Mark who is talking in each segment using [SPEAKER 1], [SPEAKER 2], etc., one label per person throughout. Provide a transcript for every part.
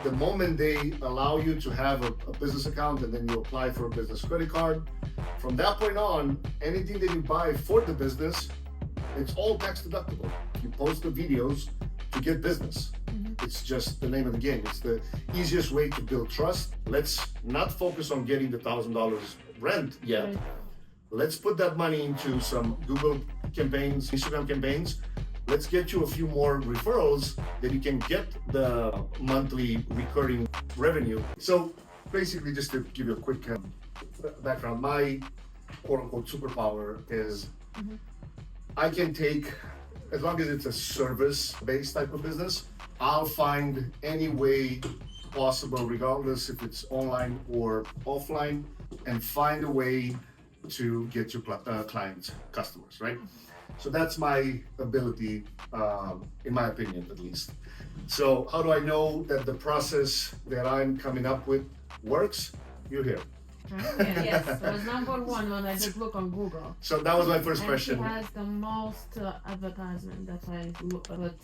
[SPEAKER 1] the moment they allow you to have a business account and then you apply for a business credit card, from that point on, anything that you buy for the business, it's all tax deductible. You post the videos to get business. It's just the name of the game. It's the easiest way to build trust. Let's not focus on getting the $1,000 rent yet.
[SPEAKER 2] Right.
[SPEAKER 1] Let's put that money into some Google campaigns, Instagram campaigns. Let's get you a few more referrals that you can get the monthly recurring revenue. So basically, just to give you a quick background, my quote unquote superpower is I can take, as long as it's a service-based type of business, I'll find any way possible, regardless if it's online or offline, and find a way to get your clients, customers, right? So that's my ability, in my opinion, at least. So how do I know that the process that I'm coming up with works? You're here.
[SPEAKER 2] Yes, it was number one when I just look on Google.
[SPEAKER 1] So that was my first
[SPEAKER 2] And
[SPEAKER 1] question.
[SPEAKER 2] she has the most advertisement that I look at,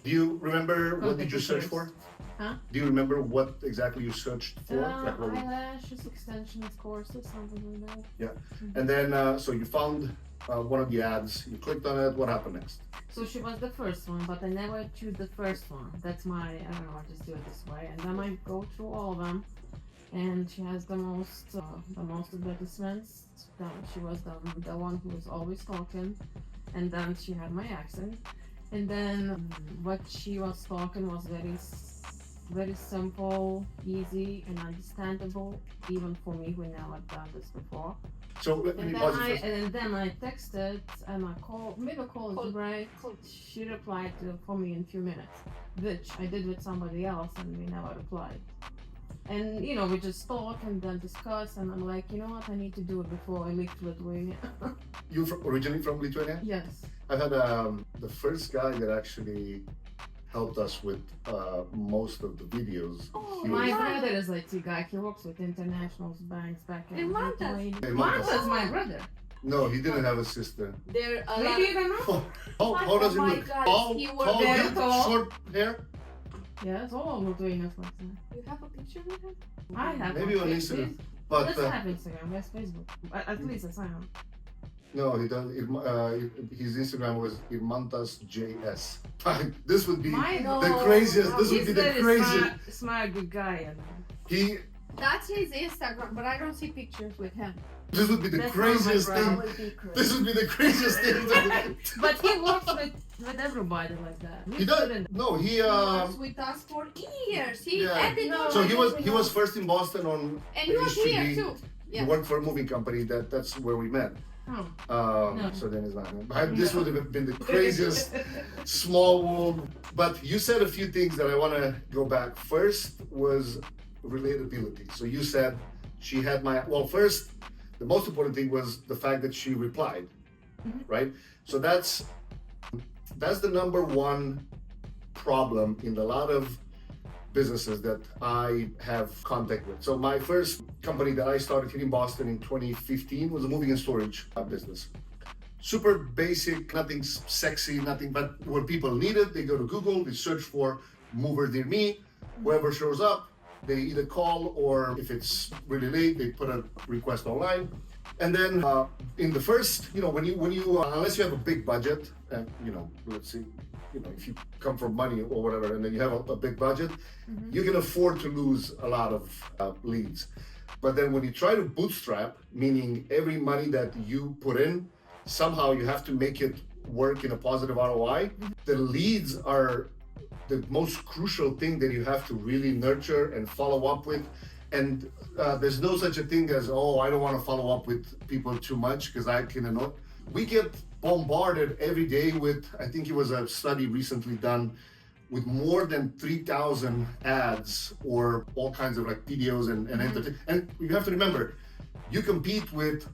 [SPEAKER 1] Do you remember what did you search for?
[SPEAKER 2] Huh?
[SPEAKER 1] Do you remember what exactly you searched for? Like what
[SPEAKER 2] Eyelashes, extensions, courses, something like that.
[SPEAKER 1] Yeah. And then, so you found one of the ads, you clicked on it, what happened next?
[SPEAKER 2] So she was the first one, but I never choose the first one. That's my, I don't know, I just do it this way. And then I go through all of them. And she has the most advertisements. She was the one who was always talking. And then she had my accent. And then what she was talking was very simple, easy, and understandable, even for me who never done this before.
[SPEAKER 1] So let me pause it first.
[SPEAKER 2] And then I texted and I called, maybe I called right. She replied for me in a few minutes, which I did with somebody else, and we never replied. And we just talk and then discuss, and I'm like, you know what, I need to do it before I leave to Lithuania.
[SPEAKER 1] You're originally from Lithuania?
[SPEAKER 2] Yes.
[SPEAKER 1] I've had the first guy that actually helped us with most of the videos.
[SPEAKER 2] Oh, my brother is an IT guy. He works with international banks back in Lithuania. Martha's my brother.
[SPEAKER 1] No, he didn't have a sister.
[SPEAKER 3] There are
[SPEAKER 2] Maybe you don't know.
[SPEAKER 1] How does he
[SPEAKER 3] my
[SPEAKER 1] look?
[SPEAKER 3] God,
[SPEAKER 1] Tall,
[SPEAKER 3] he was
[SPEAKER 1] tall,
[SPEAKER 2] very
[SPEAKER 1] built,
[SPEAKER 2] tall.
[SPEAKER 1] short hair?
[SPEAKER 2] Yes, all Lithuanians like that.
[SPEAKER 3] You have a picture with him?
[SPEAKER 2] I have
[SPEAKER 1] Maybe
[SPEAKER 2] one
[SPEAKER 1] on
[SPEAKER 2] Facebook.
[SPEAKER 1] Instagram. But
[SPEAKER 2] Let's have Instagram. Where's Facebook? At least I sign up.
[SPEAKER 1] no, he doesn't. His Instagram was irmantas.js. This would be the craziest. This would be the craziest.
[SPEAKER 2] Smart, good guy.
[SPEAKER 1] He.
[SPEAKER 3] That's his Instagram, but I don't see pictures with him.
[SPEAKER 1] This would be the
[SPEAKER 2] That's
[SPEAKER 1] craziest
[SPEAKER 2] not my
[SPEAKER 1] thing.
[SPEAKER 2] brother.
[SPEAKER 1] This would be the craziest thing.
[SPEAKER 2] But he works with everybody like that.
[SPEAKER 1] He does. No, he.
[SPEAKER 3] He was with us for years. He
[SPEAKER 1] Yeah.
[SPEAKER 3] edited.
[SPEAKER 1] So he was first in Boston on.
[SPEAKER 3] And he was here
[SPEAKER 1] HTV.
[SPEAKER 3] too.
[SPEAKER 1] He
[SPEAKER 3] Yeah.
[SPEAKER 1] worked for a moving company. That's where we met.
[SPEAKER 2] Oh. No.
[SPEAKER 1] So then it's not. This would have been the craziest small world. But you said a few things that I want to go back. First was relatability. So you said she had my. Well, first, the most important thing was the fact that she replied, right? So that's the number one problem in a lot of businesses that I have contact with. So my first company that I started here in Boston in 2015 was a moving and storage business. Super basic, nothing sexy, nothing, but what people needed, they go to Google, they search for mover near me, whoever shows up, they either call or if it's really late, they put a request online. And then in the first, when you unless you have a big budget, and let's see, if you come from money or whatever, and then you have a big budget, you can afford to lose a lot of leads. But then when you try to bootstrap, meaning every money that you put in, somehow you have to make it work in a positive ROI, the leads are the most crucial thing that you have to really nurture and follow up with. And there's no such a thing as, I don't want to follow up with people too much because I can annoy. We get bombarded every day with, I think it was a study recently done, with more than 3,000 ads or all kinds of videos and entertainment. And you have to remember, you compete with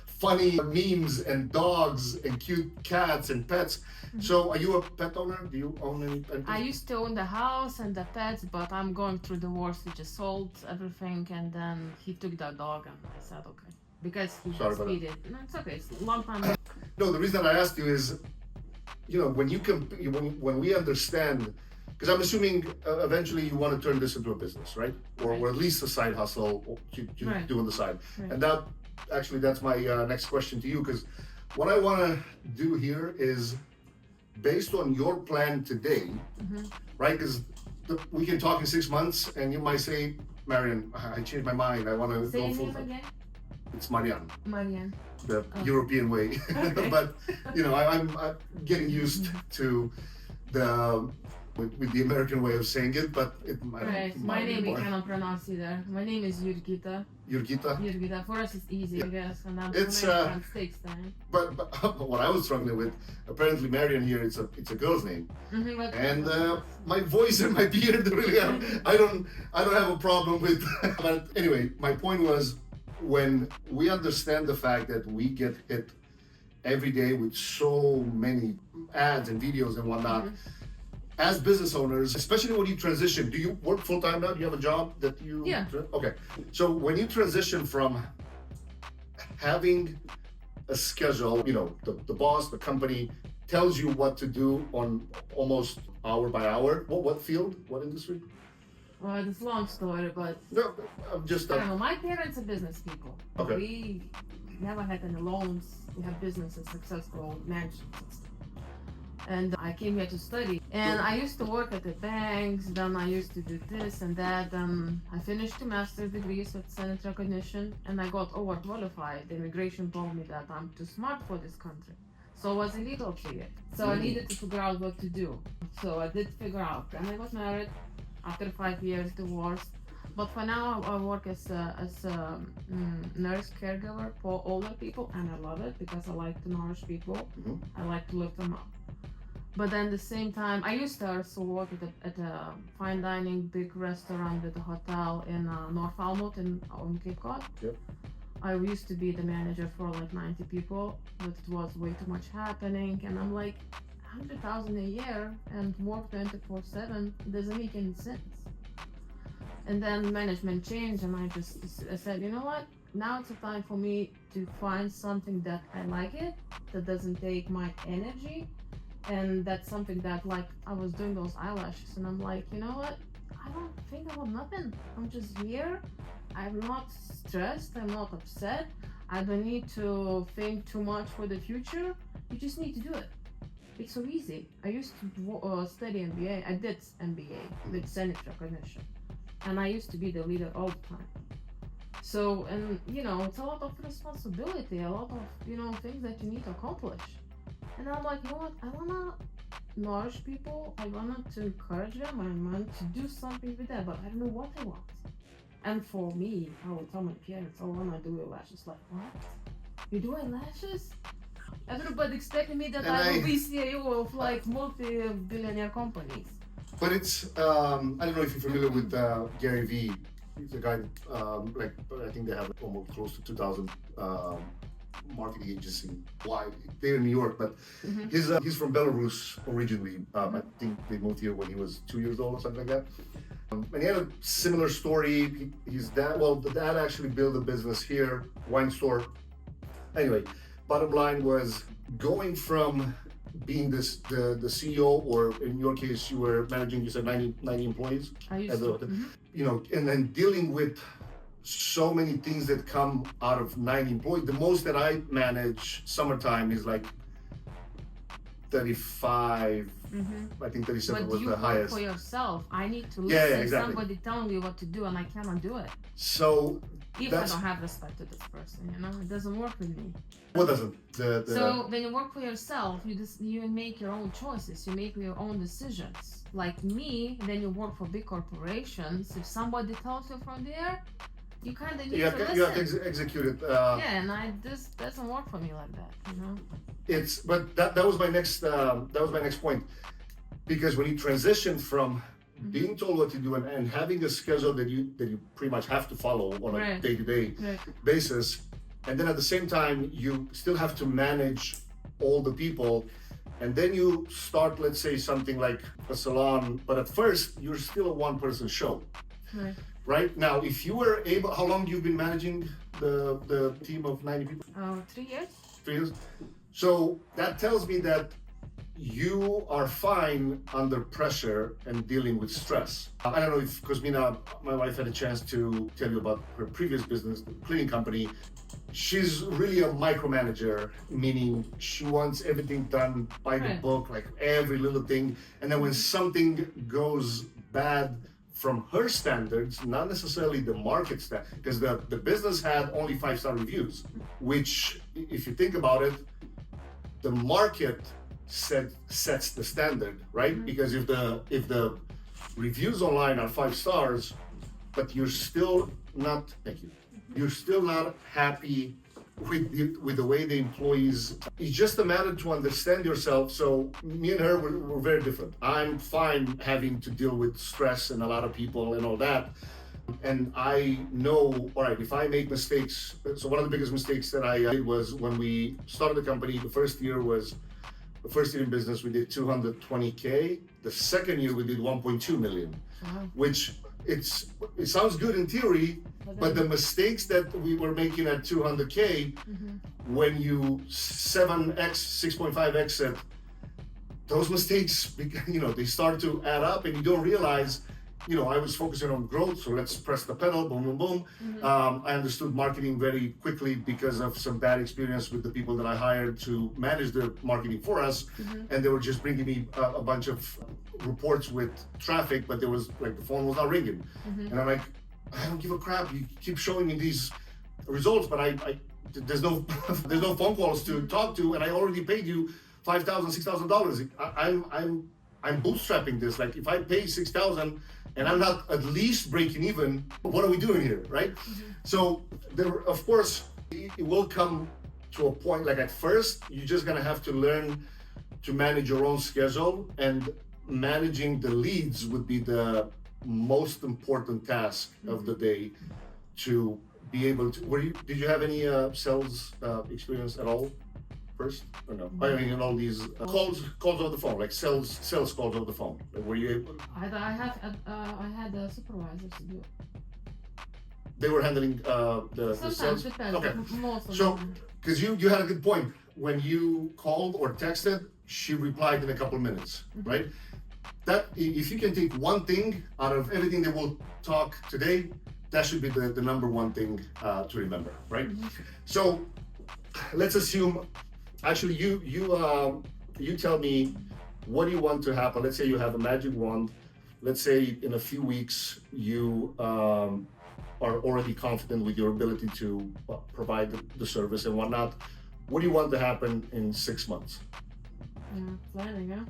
[SPEAKER 1] funny memes and dogs and cute cats and pets. So are you a pet owner? Do you own any pet?
[SPEAKER 2] I used to own the house and the pets, but I'm going through divorce. We just sold everything, and then he took the dog, and I said okay because he
[SPEAKER 1] Sorry
[SPEAKER 2] has
[SPEAKER 1] about
[SPEAKER 2] feed it. No, it's okay. It's a long time.
[SPEAKER 1] No, the reason I asked you is, when you when we understand, because I'm assuming eventually you want to turn this into a business, right? Or at least a side hustle you
[SPEAKER 2] Right.
[SPEAKER 1] do on the side.
[SPEAKER 2] Right.
[SPEAKER 1] And that's my next question to you, because what I want to do here is based on your plan today, right? Because we can talk in 6 months and you might say, Marian, I changed my mind. I want to
[SPEAKER 2] Say
[SPEAKER 1] go
[SPEAKER 2] your
[SPEAKER 1] full
[SPEAKER 2] name
[SPEAKER 1] time.
[SPEAKER 2] again?
[SPEAKER 1] It's Marian,
[SPEAKER 2] Marian.
[SPEAKER 1] the European way.
[SPEAKER 2] Okay.
[SPEAKER 1] But I'm getting used to the with the American way of saying it. But
[SPEAKER 2] Right. My name we cannot pronounce either. My name is Jurgita.
[SPEAKER 1] Jurgita.
[SPEAKER 2] Jurgita. For us it's easy, I guess. And I'm
[SPEAKER 1] It's,
[SPEAKER 2] American, it takes time.
[SPEAKER 1] But what I was struggling with, apparently Marian here, it's a girl's name,
[SPEAKER 2] But
[SPEAKER 1] and my voice and my beard really I don't have a problem with. But anyway, my point was, when we understand the fact that we get hit every day with so many ads and videos and whatnot, as business owners, especially when you transition, do you work full time now? Do you have a job that you?
[SPEAKER 2] Yeah.
[SPEAKER 1] Okay. So when you transition from having a schedule, the boss, the company tells you what to do on almost hour by hour. What field? What industry?
[SPEAKER 2] Well, it's a long story, but
[SPEAKER 1] No, I'm just.
[SPEAKER 2] I don't know. My parents are business people.
[SPEAKER 1] Okay.
[SPEAKER 2] We never had any loans. We have businesses, successful management system. And I came here to study. And I used to work at the banks, then I used to do this and that. I finished 2 master's degrees with Senate recognition, and I got overqualified. The immigration told me that I'm too smart for this country. So it was illegal period. So I needed to figure out what to do. So I did figure out. And I got married after 5 years, divorced. But for now, I work as a nurse caregiver for older people, and I love it because I like to nourish people. I like to lift them up. But then at the same time, I used to also work at a fine dining big restaurant with a hotel in North Falmouth on Cape Cod.
[SPEAKER 1] Yep.
[SPEAKER 2] I used to be the manager for like 90 people, but it was way too much happening, and I'm like, 100,000 a year and work 24/7 doesn't make any sense. And then management changed, and I said, you know what? Now it's a time for me to find something that I like it, that doesn't take my energy. And that's something that, like, I was doing those eyelashes, and I'm like, you know what? I don't think about nothing. I'm just here. I'm not stressed. I'm not upset. I don't need to think too much for the future. You just need to do it. It's so easy. I used to study MBA. I did MBA with Senate recognition, and I used to be the leader all the time. So, and it's a lot of responsibility, a lot of things that you need to accomplish. And I'm like, you know what? I wanna nourish people. I wanted to encourage them. I want to do something with that, but I don't know what I want. And for me, I would tell my parents, I wanna do eyelashes. Like, what? You do eyelashes? Everybody expected me that I will be CEO of like multi-billionaire companies.
[SPEAKER 1] But it's I don't know if you're familiar with Gary Vee. He's a guy I think they have almost close to 2,000 marketing agency wide. They're in New York, but he's from Belarus originally. I think they moved here when he was 2 years old or something like that. And he had a similar story. The dad actually built a business here, wine store. Anyway, bottom line was going from being the CEO, or in your case, you were managing, you said 90 employees.
[SPEAKER 2] I used to.
[SPEAKER 1] And then dealing with so many things that come out of 90 employees. The most that I manage summertime is like 35. I think 37 was the highest.
[SPEAKER 2] But you work for yourself. I need to listen to
[SPEAKER 1] exactly.
[SPEAKER 2] somebody telling me what to do, and I cannot do it.
[SPEAKER 1] So
[SPEAKER 2] If I don't have respect to this person, it doesn't work with me.
[SPEAKER 1] What doesn't?
[SPEAKER 2] So when you work for yourself, you make your own choices. You make your own decisions. Like me, then you work for big corporations. If somebody tells you from there, you kind of need to listen.
[SPEAKER 1] You have to execute it.
[SPEAKER 2] And this doesn't work for me like that.
[SPEAKER 1] But that was my next point, because when you transition from being told what to do and having a schedule that you pretty much have to follow on a day-to-day basis, and then at the same time you still have to manage all the people, and then you start, let's say, something like a salon, but at first you're still a one-person show. Right now, if you were able, how long you've been managing the team of 90 people?
[SPEAKER 2] 3 years.
[SPEAKER 1] 3 years. So that tells me that you are fine under pressure and dealing with stress. I don't know if Cosmina, my wife, had a chance to tell you about her previous business, the cleaning company. She's really a micromanager, meaning she wants everything done by the book, like every little thing. And then when something goes bad from her standards, not necessarily the market standard, because the business had only 5-star reviews, which, if you think about it, the market sets the standard, right? Because if the reviews online are 5 stars, but you're still not, thank you, you're still not happy with the way the employees, it's just a matter to understand yourself. So me and her, we're very different. I'm fine having to deal with stress and a lot of people and all that. And I know, all right, if I make mistakes, so one of the biggest mistakes that I did was when we started the company, the first year in business, we did 220K. The second year we did 1.2 million, which it sounds good in theory, but the mistakes that we were making at 200K, when you 7x, 6.5x it, those mistakes, they start to add up and you don't realize, I was focusing on growth, so let's press the pedal, boom, boom, boom. I understood marketing very quickly because of some bad experience with the people that I hired to manage the marketing for us. And they were just bringing me a bunch of reports with traffic, but there was like the phone was not ringing. And I'm like, I don't give a crap. You keep showing me these results, but there's no there's no phone calls to talk to, and I already paid you $5,000, $6,000. I'm bootstrapping this. Like if I pay $6,000 and I'm not at least breaking even, what are we doing here, right? So there, of course, it will come to a point. Like at first, you're just gonna have to learn to manage your own schedule, and managing the leads would be the most important task of the day to be able to. Did you have any sales experience at all first, or no? I mean, in all these calls over the phone, like sales calls over the phone. Like, were you able?
[SPEAKER 2] I had supervisors to do it.
[SPEAKER 1] They were handling the
[SPEAKER 2] Sometimes
[SPEAKER 1] sales.
[SPEAKER 2] depends.
[SPEAKER 1] Okay.
[SPEAKER 2] Most of
[SPEAKER 1] So,
[SPEAKER 2] them.
[SPEAKER 1] because you had a good point. When you called or texted, she replied in a couple of minutes, right? That if you can take one thing out of everything that we'll talk today, that should be the number one thing to remember, right? So let's assume, actually, you tell me, what do you want to happen? Let's say you have a magic wand. Let's say in a few weeks you are already confident with your ability to provide the service and whatnot. What do you want to happen in 6 months?
[SPEAKER 2] Planning, yeah.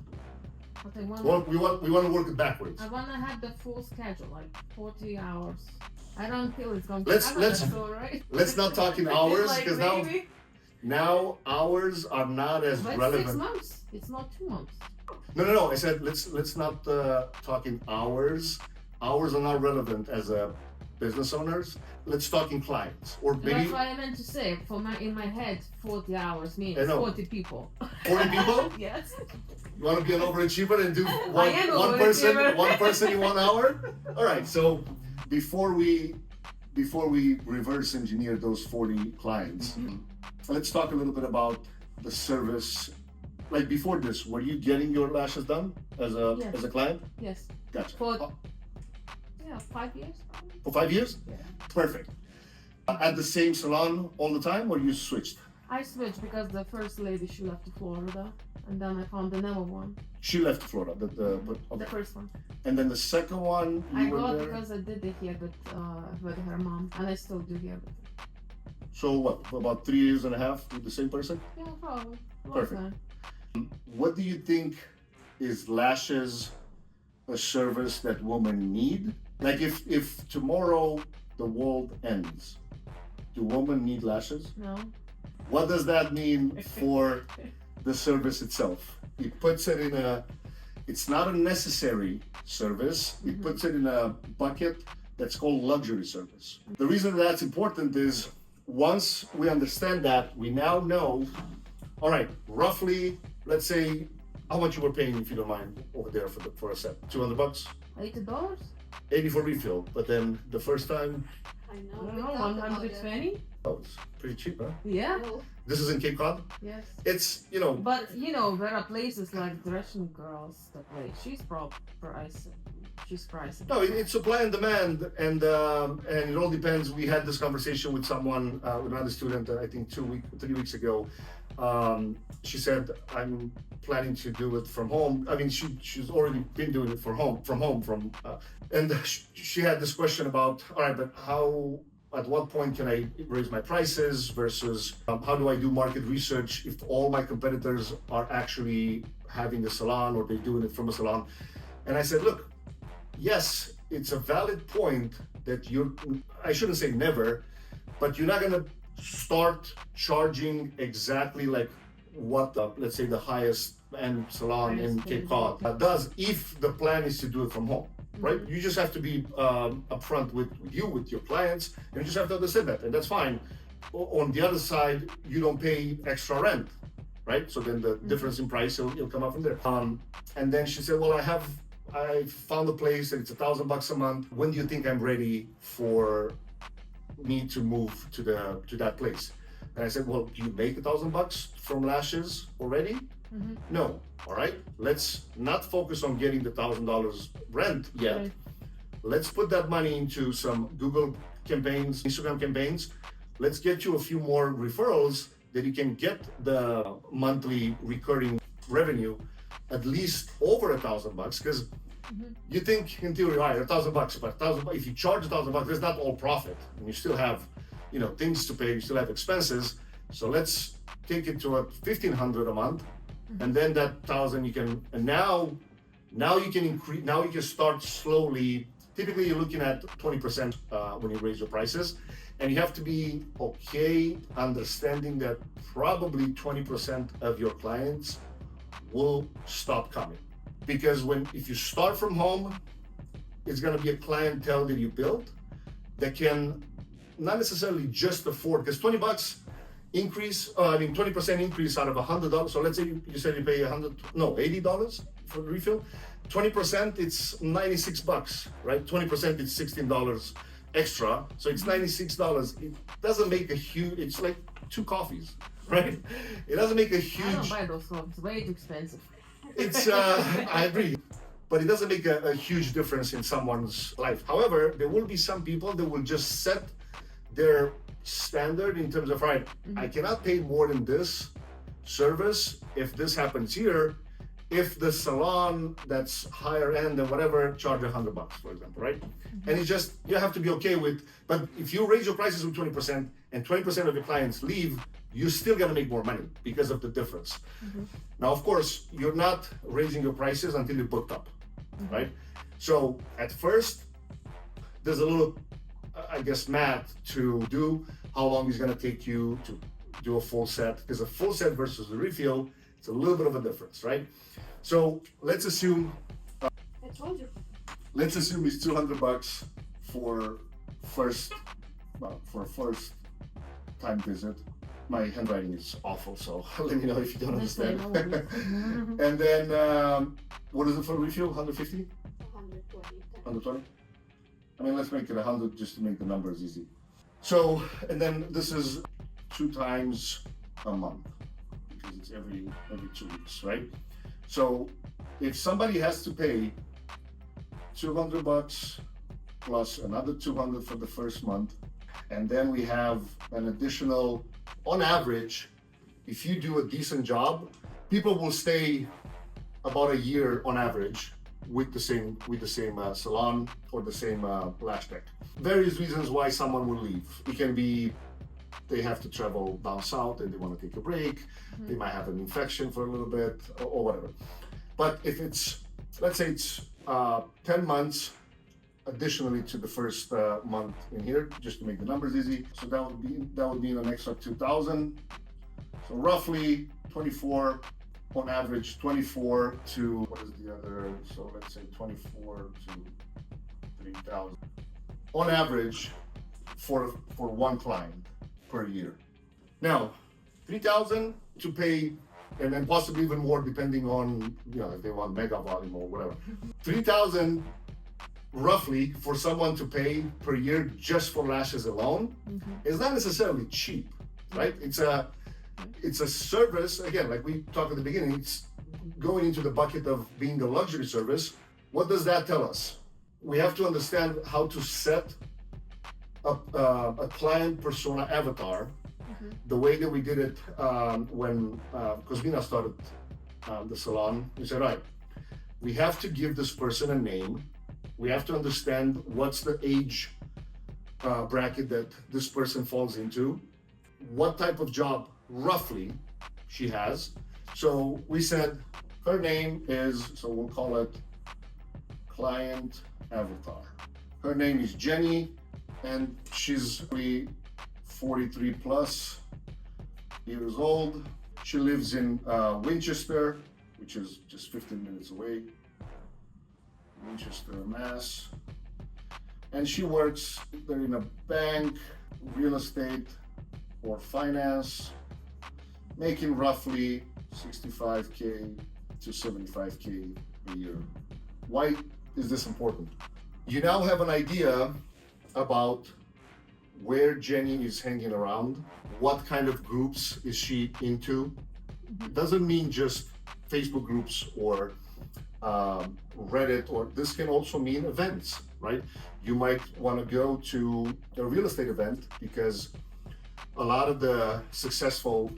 [SPEAKER 1] Well, we want to work it backwards.
[SPEAKER 2] I want to have the full schedule, like 40 hours. I don't feel it's going to
[SPEAKER 1] be let's not talk in hours, because now hours are not as relevant.
[SPEAKER 2] 6 months. It's not 2 months.
[SPEAKER 1] No. I said let's not talk in hours. Hours are not relevant as a business owners. Let's talk in clients, or maybe.
[SPEAKER 2] That's what I meant to say. In my head, 40 hours means 40 people.
[SPEAKER 1] 40 people?
[SPEAKER 2] Yes.
[SPEAKER 1] You want to be an overachiever and do one person in 1 hour? All right. So before we reverse engineer those 40 clients, let's talk a little bit about the service. Like before this, were you getting your lashes done as a client?
[SPEAKER 2] Yes.
[SPEAKER 1] Gotcha.
[SPEAKER 2] For 5 years. Probably.
[SPEAKER 1] For 5 years?
[SPEAKER 2] Yeah.
[SPEAKER 1] Perfect. At the same salon all the time, or you switched?
[SPEAKER 2] I switched because the first lady, she left to Florida, and then I found another one.
[SPEAKER 1] She left Florida.
[SPEAKER 2] The first one.
[SPEAKER 1] And then the second one,
[SPEAKER 2] I got because I did the hair with her mom, and I still do hair with her.
[SPEAKER 1] So what? For about 3 years and a half with the same person?
[SPEAKER 2] Yeah, probably.
[SPEAKER 1] Perfect. What do you think is lashes a service that women need? Like if tomorrow the world ends, do women need lashes?
[SPEAKER 2] No.
[SPEAKER 1] What does that mean for the service itself? It puts it in it's not a necessary service. It puts it in a bucket that's called luxury service. The reason that's important is once we understand that, we now know, all right, roughly, let's say, how much you were paying, if you don't mind, over there for a set? $200?
[SPEAKER 2] $80?
[SPEAKER 1] 80 for refill, but then the first time,
[SPEAKER 3] I
[SPEAKER 2] I
[SPEAKER 3] know.
[SPEAKER 2] don't know, 120?
[SPEAKER 1] oh, it's pretty cheap, huh?
[SPEAKER 2] Yeah.
[SPEAKER 1] This is in Cape Cod.
[SPEAKER 2] Yes.
[SPEAKER 1] It's
[SPEAKER 2] But there are places like Russian girls that play. She's pricing. She's pricing.
[SPEAKER 1] no, it's supply and demand, and it all depends. We had this conversation with someone, with another student, I think 3 weeks ago. She said, "I'm planning to do it from home." I mean, she's already been doing it from home, and she had this question about, all right, but how? At what point can I raise my prices versus how do I do market research if all my competitors are actually having a salon or they're doing it from a salon? And I said, look, yes, it's a valid point that I shouldn't say never, but you're not gonna start charging exactly like what let's say the highest end salon in Cape Cod does if the plan is to do it from home. Right? You just have to be upfront with your clients, and you just have to understand that, and that's fine. On the other side, you don't pay extra rent, right? So then the difference in price will come up from there. And then she said, "Well, I found a place, and it's $1,000 a month. When do you think I'm ready for me to move to that place?" And I said, "Well, do you make $1,000 from Lashes already?" No. All right. Let's not focus on getting the $1,000 rent yet.
[SPEAKER 2] Right.
[SPEAKER 1] Let's put that money into some Google campaigns, Instagram campaigns. Let's get you a few more referrals that you can get the monthly recurring revenue at least over $1,000. Because you think in theory, all right, $1,000, but $1,000. If you charge $1,000, that's not all profit, and you still have, things to pay. You still have expenses. So let's take it to a $1,500 a month. And then that 1,000 you can, and now you can increase. Now you can start slowly. Typically, you're looking at 20% when you raise your prices, and you have to be okay understanding that probably 20% of your clients will stop coming, because if you start from home, it's going to be a clientele that you build that can not necessarily just afford, because $20 increase, 20% increase out of $100. So let's say you said you pay $80 for the refill. 20%, it's $96, right? 20% is $16 extra, so it's $96. It doesn't make a huge. It's like 2 coffees, right? It doesn't make a huge.
[SPEAKER 2] I don't buy those coffees. Way too expensive.
[SPEAKER 1] It's I agree, but it doesn't make a huge difference in someone's life. However, there will be some people that will just set their standard in terms of, right, I cannot pay more than this service if this happens here. If the salon that's higher end and whatever charge $100, for example, right? And it's just, you have to be okay with. But if you raise your prices with 20% and 20% of your clients leave, you're still gonna make more money because of the difference. Now, of course, you're not raising your prices until you're booked up, right? So at first, there's a little, I guess, math to do. How long it's gonna take you to do a full set? Because a full set versus a refill, it's a little bit of a difference, right? So let's assume.
[SPEAKER 3] I told you.
[SPEAKER 1] Let's assume it's $200 for a first time visit. My handwriting is awful, so let me know if you don't understand. And then, what is it for refill? 150?
[SPEAKER 3] 120.
[SPEAKER 1] 120? I mean, let's make it 100 just to make the numbers easy. So, and then this is 2 times a month, because it's every 2 weeks, right? So if somebody has to pay $200 plus another $200 for the first month, and then we have an additional, on average, if you do a decent job, people will stay about a year on average with the same salon or the same lash tech. Various reasons why someone will leave. It can be they have to travel down south and they want to take a break. They might have an infection for a little bit or whatever. But if it's, let's say it's 10 months additionally to the first month in here, just to make the numbers easy. So that would be an extra 2,000. So roughly 24 on average, 24 to, what is the other? So let's say 24 to 3,000 on average for one client per year. Now, 3,000 to pay, and then possibly even more depending on, if they want mega volume or whatever. 3,000 roughly for someone to pay per year just for lashes alone is not necessarily cheap, right? It's a service, again, like we talked at the beginning, it's going into the bucket of being a luxury service. What does that tell us? We have to understand how to set up a client persona avatar the way that we did it when Cosmina started the salon. We said, right, we have to give this person a name. We have to understand what's the age bracket that this person falls into, what type of job roughly she has. So we said her name is, so we'll call it client avatar. Her name is Jenny, and she's 43 plus years old. She lives in Winchester, which is just 15 minutes away. Winchester, Mass. And she works either in a bank, real estate, or finance, making roughly 65K to 75K a year. Why is this important? You now have an idea about where Jenny is hanging around, what kind of groups is she into. It doesn't mean just Facebook groups or Reddit, or this can also mean events, right? You might want to go to a real estate event because a lot of the successful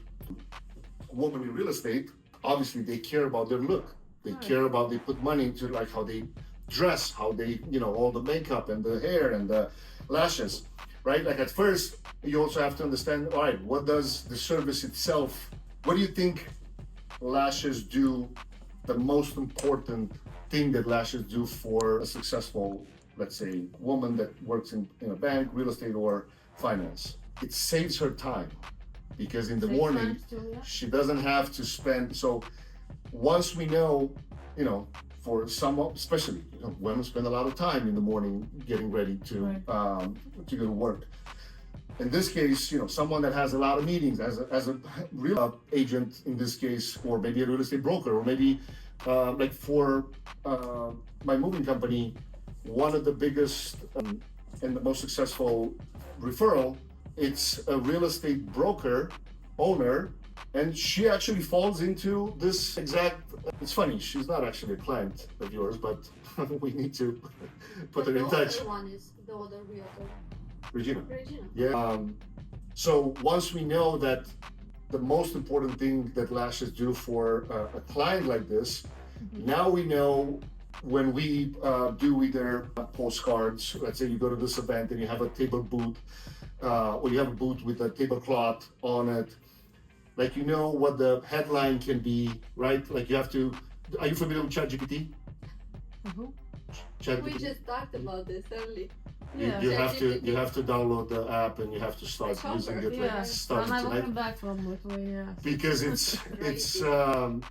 [SPEAKER 1] women in real estate, obviously they care about their look. They care about, they put money into like how they dress, how they, all the makeup and the hair and the lashes, right? Like at first, you also have to understand, all right, what does the service itself, what do you think lashes do, the most important thing that lashes do for a successful, let's say, woman that works in a bank, real estate, or finance? It saves her time because in the morning, she doesn't have to spend, so once we know, for some, especially women spend a lot of time in the morning getting ready to go to work. In this case, someone that has a lot of meetings as a real agent in this case, or maybe a real estate broker, or maybe like for my moving company, one of the biggest and the most successful referral, it's a real estate broker owner, and she actually falls into this exact, it's funny, she's not actually a client of yours, but we need to put her in touch.
[SPEAKER 3] The other one is the other realtor.
[SPEAKER 1] Regina.
[SPEAKER 3] Regina.
[SPEAKER 1] Yeah. So once we know that the most important thing that lashes do for a client like this, now we know when we do either postcards, let's say you go to this event and you have a table booth, or you have a booth with a tablecloth on it, like what the headline can be, right? Like you have to, are you familiar with ChatGPT?
[SPEAKER 3] We just talked about this early.
[SPEAKER 1] You have to download the app and you have to start using it.
[SPEAKER 2] Yeah,
[SPEAKER 1] starting
[SPEAKER 2] and I
[SPEAKER 1] tonight.
[SPEAKER 2] went back from Lithuania. Yeah.
[SPEAKER 1] Because it's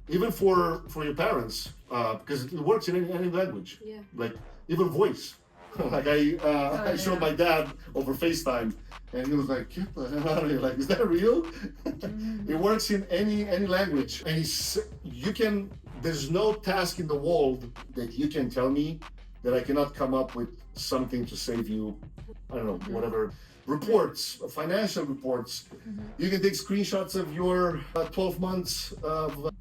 [SPEAKER 1] even for your parents, because it works in any language.
[SPEAKER 3] Yeah.
[SPEAKER 1] Like even voice. Like I showed my dad over FaceTime, and he was like, "Get the hell out of here!" Like, is that real? It works in any language, and you can. There's no task in the world that you can tell me that I cannot come up with something to save you. I don't know, whatever. Reports, financial reports. You can take screenshots of your 12 months of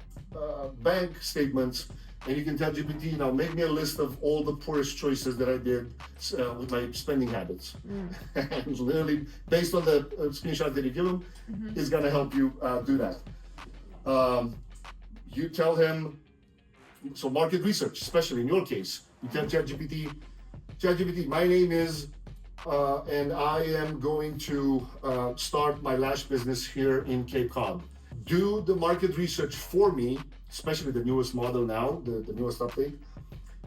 [SPEAKER 1] bank statements, and you can tell GPT, now make me a list of all the poorest choices that I did with my spending habits. And literally, based on the screenshot that you give him, it's gonna help you do that. You tell him, so market research, especially in your case, you tell ChatGPT, my name is, and I am going to start my lash business here in Cape Cod. Do the market research for me, especially the newest model now, the newest update.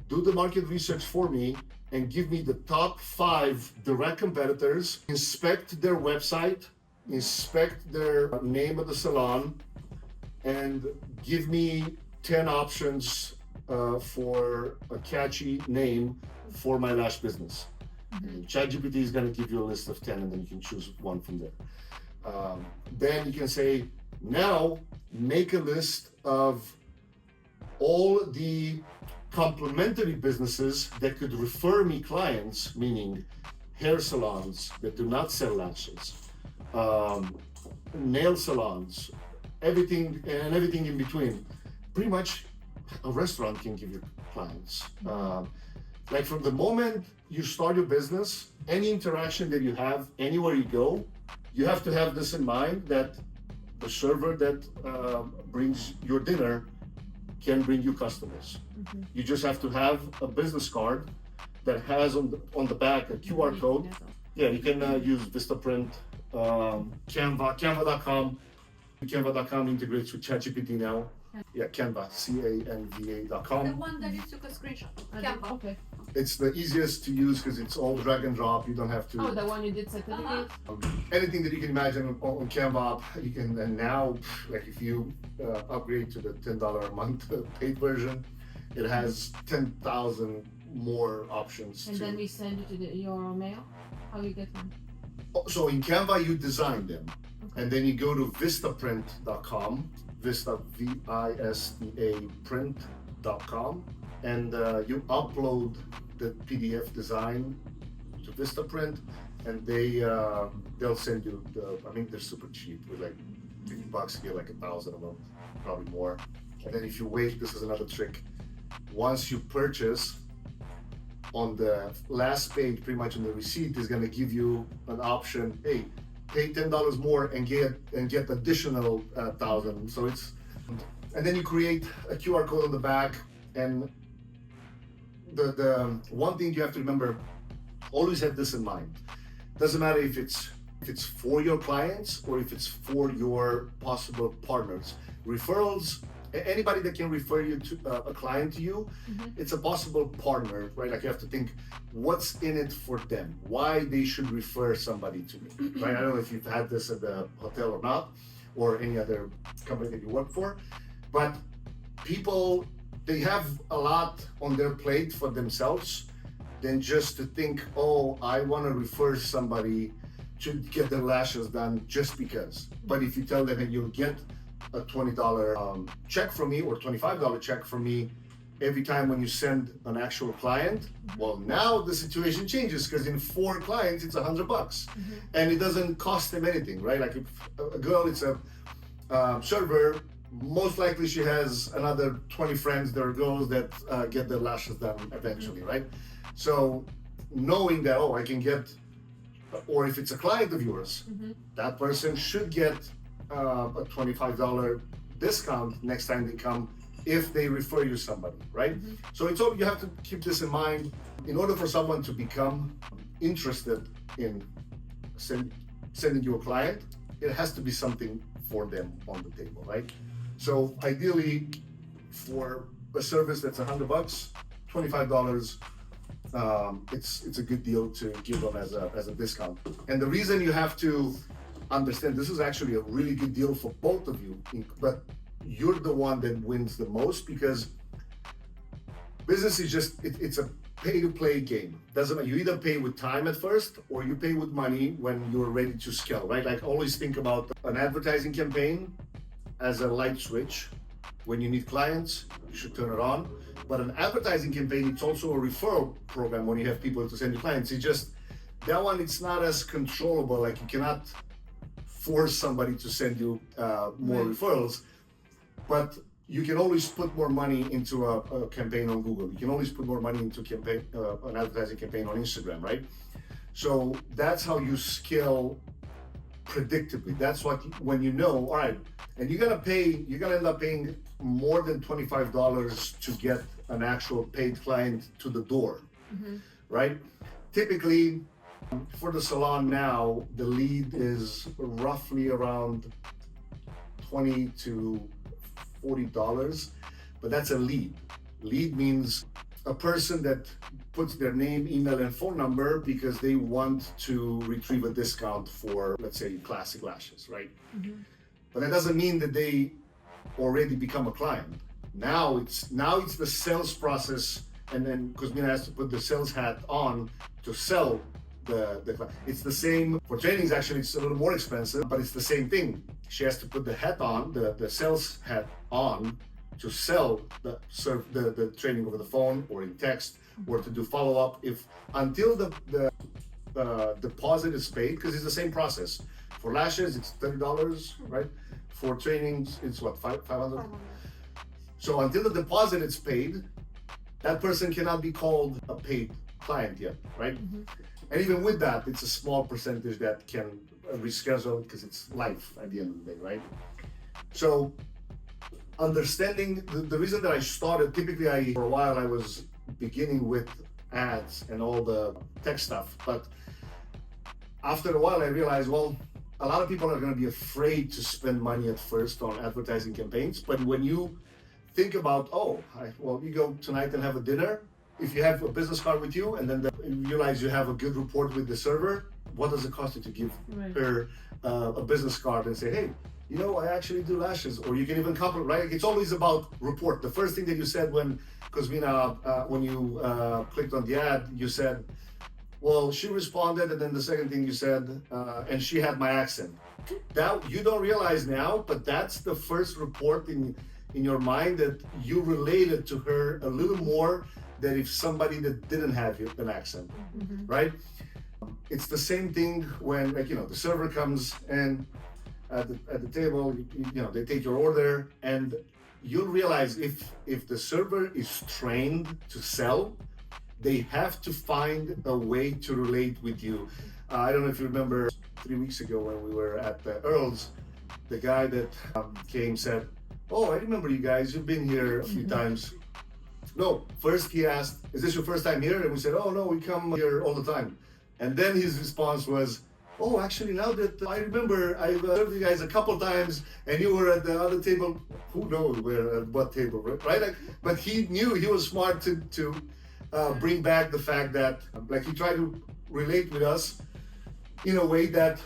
[SPEAKER 1] Do the market research for me and give me the top 5 direct competitors, inspect their website, inspect their name of the salon, and give me 10 options for a catchy name for my lash business. ChatGPT is going to give you a list of 10 and then you can choose one from there. Then you can say, now make a list of all the complementary businesses that could refer me clients, meaning hair salons that do not sell lashes, nail salons, everything in between. Pretty much, a restaurant can give you clients. Like from the moment you start your business, any interaction that you have anywhere you go, you have to have this in mind that the server that brings your dinner can bring you customers. You just have to have a business card that has on the back a QR code. Yeah, you can use Vistaprint, Canva, Canva.com. Canva.com integrates with ChatGPT now. Yeah, Canva,
[SPEAKER 3] The
[SPEAKER 1] Canva.com.
[SPEAKER 3] one that you took a screenshot. Canva.
[SPEAKER 2] Okay.
[SPEAKER 1] It's the easiest to use because it's all drag and drop. You don't have to.
[SPEAKER 2] Oh, the one you did certificate?
[SPEAKER 1] Anything that you can imagine on Canva, you can. And now, like if you upgrade to the $10 a month paid version, it has 10,000 more options.
[SPEAKER 2] And then we send it to your mail? How you get them?
[SPEAKER 1] So in Canva, you design them.
[SPEAKER 2] Okay.
[SPEAKER 1] And then you go to vistaprint.com, Vista, V-I-S-T-A, print.com, and you upload the PDF design to Vistaprint, and they'll send you I mean, they're super cheap. With like $50, you get like 1,000 of them, probably more. And then if you wait, this is another trick. Once you purchase, on the last page, pretty much on the receipt, is going to give you an option. Hey, pay $10 more and get additional 1,000. So it's, and then you create a QR code on the back. And the one thing you have to remember, always have this in mind. Doesn't matter if it's for your clients or if it's for your possible partners. Referrals, anybody that can refer you to a client to you, it's a possible partner, right? Like you have to think, what's in it for them? Why they should refer somebody to me, right? I don't know if you've had this at the hotel or not, or any other company that you work for, but people, they have a lot on their plate for themselves than just to think, oh, I want to refer somebody to get their lashes done just because. But if you tell them that you'll get a $20 check from me or $25 check from me every time when you send an actual client, well, now the situation changes because in 4 clients it's $100 and it doesn't cost them anything, right? Like if a girl, it's a server, most likely she has another 20 friends that are girls that get their lashes done eventually, right? So knowing that, oh, I can get, or if it's a client of yours, that person should get a $25 discount next time they come if they refer you somebody, right? So it's all, you have to keep this in mind. In order for someone to become interested in sending you a client, it has to be something for them on the table, right? So ideally, for a service that's $100, $25, it's a good deal to give them as a discount. And the reason you have to understand, this is actually a really good deal for both of you, but you're the one that wins the most because business is just, it's a pay-to-play game. Doesn't matter, you either pay with time at first or you pay with money when you're ready to scale, right? Like always think about an advertising campaign as a light switch. When you need clients, you should turn it on. But an advertising campaign, it's also a referral program when you have people to send you clients. It's just, that one, it's not as controllable. Like you cannot force somebody to send you more referrals, but you can always put more money into a campaign on Google. You can always put more money into an advertising campaign on Instagram, right? So that's how you scale predictably. That's what, when you know, all right, and you're gonna end up paying more than $25 to get an actual paid client to the door, right? Typically, for the salon now, the lead is roughly around $20 to $40, but that's a lead. Lead means a person that puts their name, email, and phone number because they want to retrieve a discount for, let's say, classic lashes, right? But that doesn't mean that they already become a client. Now it's the sales process, and then Kuzmina has to put the sales hat on to sell the client. It's the same for trainings. Actually, it's a little more expensive, but it's the same thing. She has to put the hat on, the sales hat on, to sell the training over the phone or in text, or to do follow-up until the deposit is paid, because it's the same process. For lashes, it's $30, right? for trainings, it's what, 500? So until the deposit is paid, that person cannot be called a paid client yet, right? And even with that, it's a small percentage that can reschedule because it's life at the end of the day, right? So understanding the reason that I started, typically for a while I was beginning with ads and all the tech stuff, but after a while I realized, well, a lot of people are going to be afraid to spend money at first on advertising campaigns. But when you think about, well, you go tonight and have a dinner, if you have a business card with you and then you realize you have a good rapport with the server, what does it cost you to give her a business card and say, hey, I actually do lashes, or you can even compliment, right? It's always about rapport. The first thing that you said when you clicked on the ad, you said, well, she responded, and then the second thing you said, and she had my accent. That you don't realize now, but that's the first report in your mind that you related to her a little more than if somebody that didn't have an accent, right? It's the same thing when, the server comes and at the table, they take your order, and you'll realize if the server is trained to sell, they have to find a way to relate with you. I don't know if you remember 3 weeks ago when we were at the Earls, the guy that came said, oh, I remember you guys, you've been here a few times. No, first he asked, is this your first time here? And we said, oh no, we come here all the time. And then his response was, oh, actually, now that I remember, I've served you guys a couple times, and you were at the other table. Who knows where, at what table, right? But he knew, he was smart to bring back the fact that, he tried to relate with us in a way that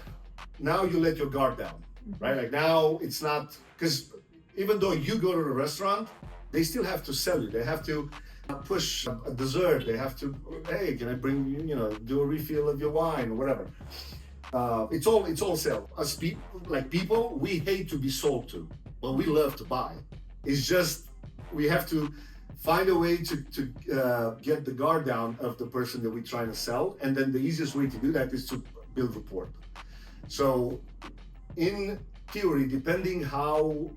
[SPEAKER 1] now you let your guard down, right? Now it's not, because even though you go to a restaurant, they still have to sell you. They have to push a dessert. They have to, hey, can I bring you, do a refill of your wine or whatever. It's all sell. Us people, we hate to be sold to, but we love to buy. It's just we have to find a way to get the guard down of the person that we're trying to sell, and then the easiest way to do that is to build rapport. So, in theory, depending how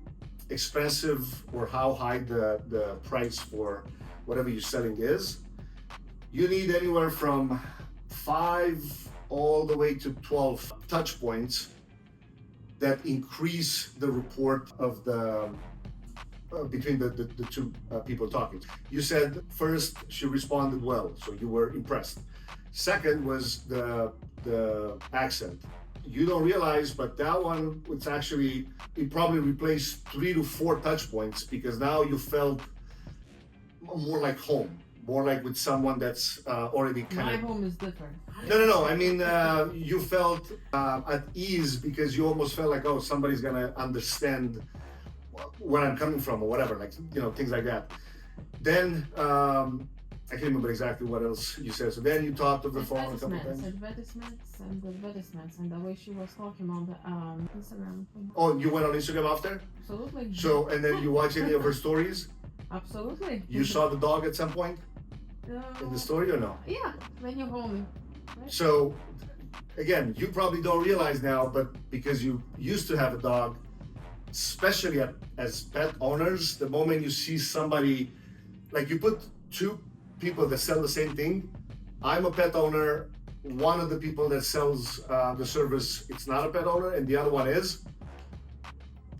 [SPEAKER 1] expensive or how high the price for whatever you're selling is, you need anywhere from 5 all the way to 12 touch points that increase the rapport of the between the two people talking. You said first she responded well, so you were impressed. Second was the accent. You don't realize, but that one, it probably replaced 3 to 4 touch points, because now you felt more like home, more like with someone that's already kind of.
[SPEAKER 2] My home is different.
[SPEAKER 1] No. I mean, you felt at ease because you almost felt like, oh, somebody's gonna understand where I'm coming from or whatever, things like that. Then I can't remember exactly what else you said. So then you talked over the phone a couple times.
[SPEAKER 2] Advertisements, and the way she was talking on the Instagram.
[SPEAKER 1] Oh, you went on Instagram after?
[SPEAKER 2] Absolutely.
[SPEAKER 1] So, and then you watched any of her stories?
[SPEAKER 2] Absolutely.
[SPEAKER 1] You saw the dog at some point in the story or no?
[SPEAKER 2] Yeah, when you're home. Right?
[SPEAKER 1] So, again, you probably don't realize now, but because you used to have a dog, especially as pet owners, the moment you see somebody, you put 2 people that sell the same thing. I'm a pet owner. One of the people that sells the service, it's not a pet owner, and the other one is.